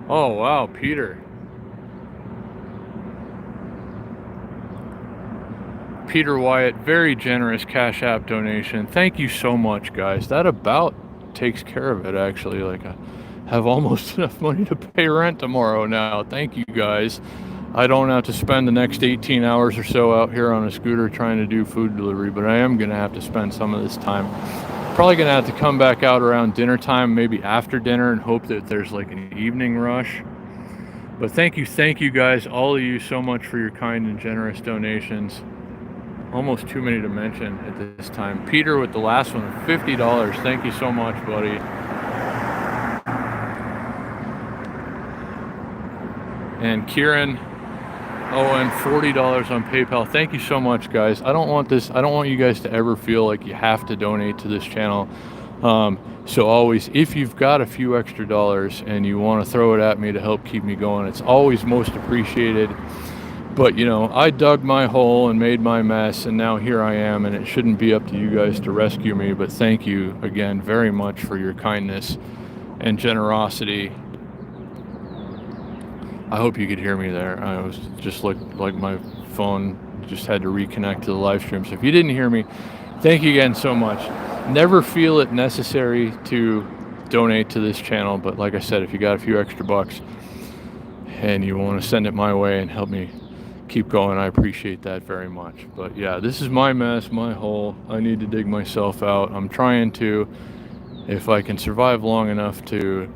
Oh, wow, Peter. Peter Wyatt, very generous Cash App donation. Thank you so much, guys. That about takes care of it, actually. Like, I have almost enough money to pay rent tomorrow now. Thank you, guys. I don't have to spend the next 18 hours or so out here on a scooter trying to do food delivery, but I am going to have to spend some of this time. Probably going to have to come back out around dinner time, maybe after dinner, and hope that there's like an evening rush. But thank you guys, all of you, so much for your kind and generous donations. Almost too many to mention at this time. Peter with the last one, $50. Thank you so much, buddy. And Kieran Owen, $40 on PayPal. Thank you so much, guys. I don't want you guys to ever feel like you have to donate to this channel. So always, if you've got a few extra dollars and you want to throw it at me to help keep me going, it's always most appreciated. But, you know, I dug my hole and made my mess, and now here I am, and it shouldn't be up to you guys to rescue me. But thank you again very much for your kindness and generosity. I hope you could hear me there. I was just like my phone just had to reconnect to the live stream. So if you didn't hear me, thank you again so much. Never feel it necessary to donate to this channel, but like I said, if you got a few extra bucks and you want to send it my way and help me keep going, I appreciate that very much. But yeah, this is my mess, my hole. I need to dig myself out. I'm trying to, if I can survive long enough to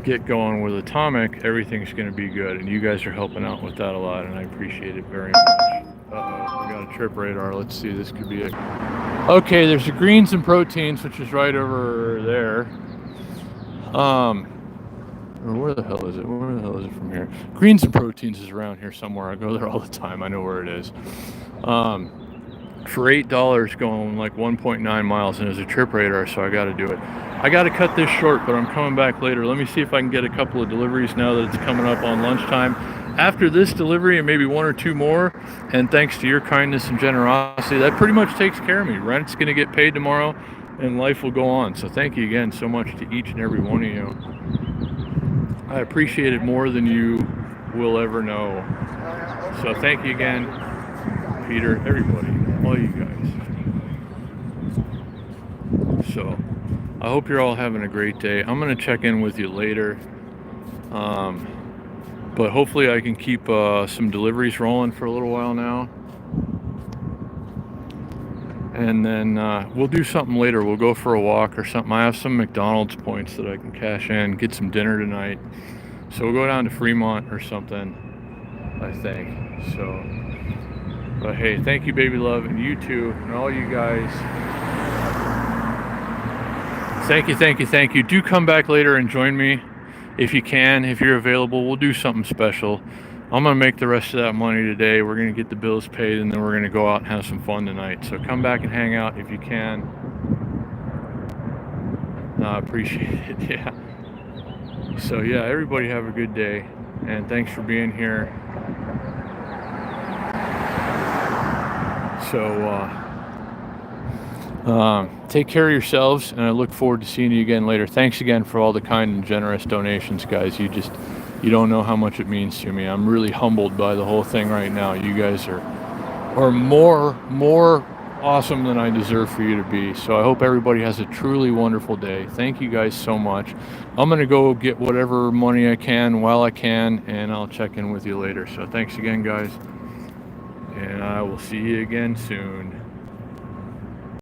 get going with Atomic, everything's going to be good, and you guys are helping out with that a lot, and I appreciate it very much. Uh-oh. we got a trip radar. Let's see, this could be it. Okay, there's the greens and proteins, which is right over there. Where the hell is it? Where the hell is it from here? Greens and proteins is around here somewhere. I go there all the time. I know where it is. For $8 going like 1.9 miles, and there's a trip radar, so I got to do it. I got to cut this short, but I'm coming back later. Let me see if I can get a couple of deliveries now that it's coming up on lunchtime. After this delivery and maybe one or two more, and thanks to your kindness and generosity, that pretty much takes care of me. Rent's going to get paid tomorrow, and life will go on. So thank you again so much to each and every one of you. I appreciate it more than you will ever know. So thank you again, Peter, everybody, all you guys. So I hope you're all having a great day. I'm going to check in with you later. But hopefully I can keep some deliveries rolling for a little while now. And then we'll do something later. We'll go for a walk or something. I have some McDonald's points that I can cash in, get some dinner tonight. So we'll go down to Fremont or something, I think. So, but hey, thank you, baby love, and you too, and all you guys. Thank you, thank you, thank you. Do come back later and join me. If you can, if you're available, we'll do something special. I'm going to make the rest of that money today. We're going to get the bills paid, and then we're going to go out and have some fun tonight. So come back and hang out if you can. I appreciate it, yeah. So yeah, everybody have a good day, and thanks for being here. So take care of yourselves, and I look forward to seeing you again later. Thanks again for all the kind and generous donations, guys. You don't know how much it means to me. I'm really humbled by the whole thing right now. You guys are more awesome than I deserve for you to be. So I hope everybody has a truly wonderful day. Thank you guys so much. I'm going to go get whatever money I can while I can, and I'll check in with you later. So thanks again, guys, and I will see you again soon.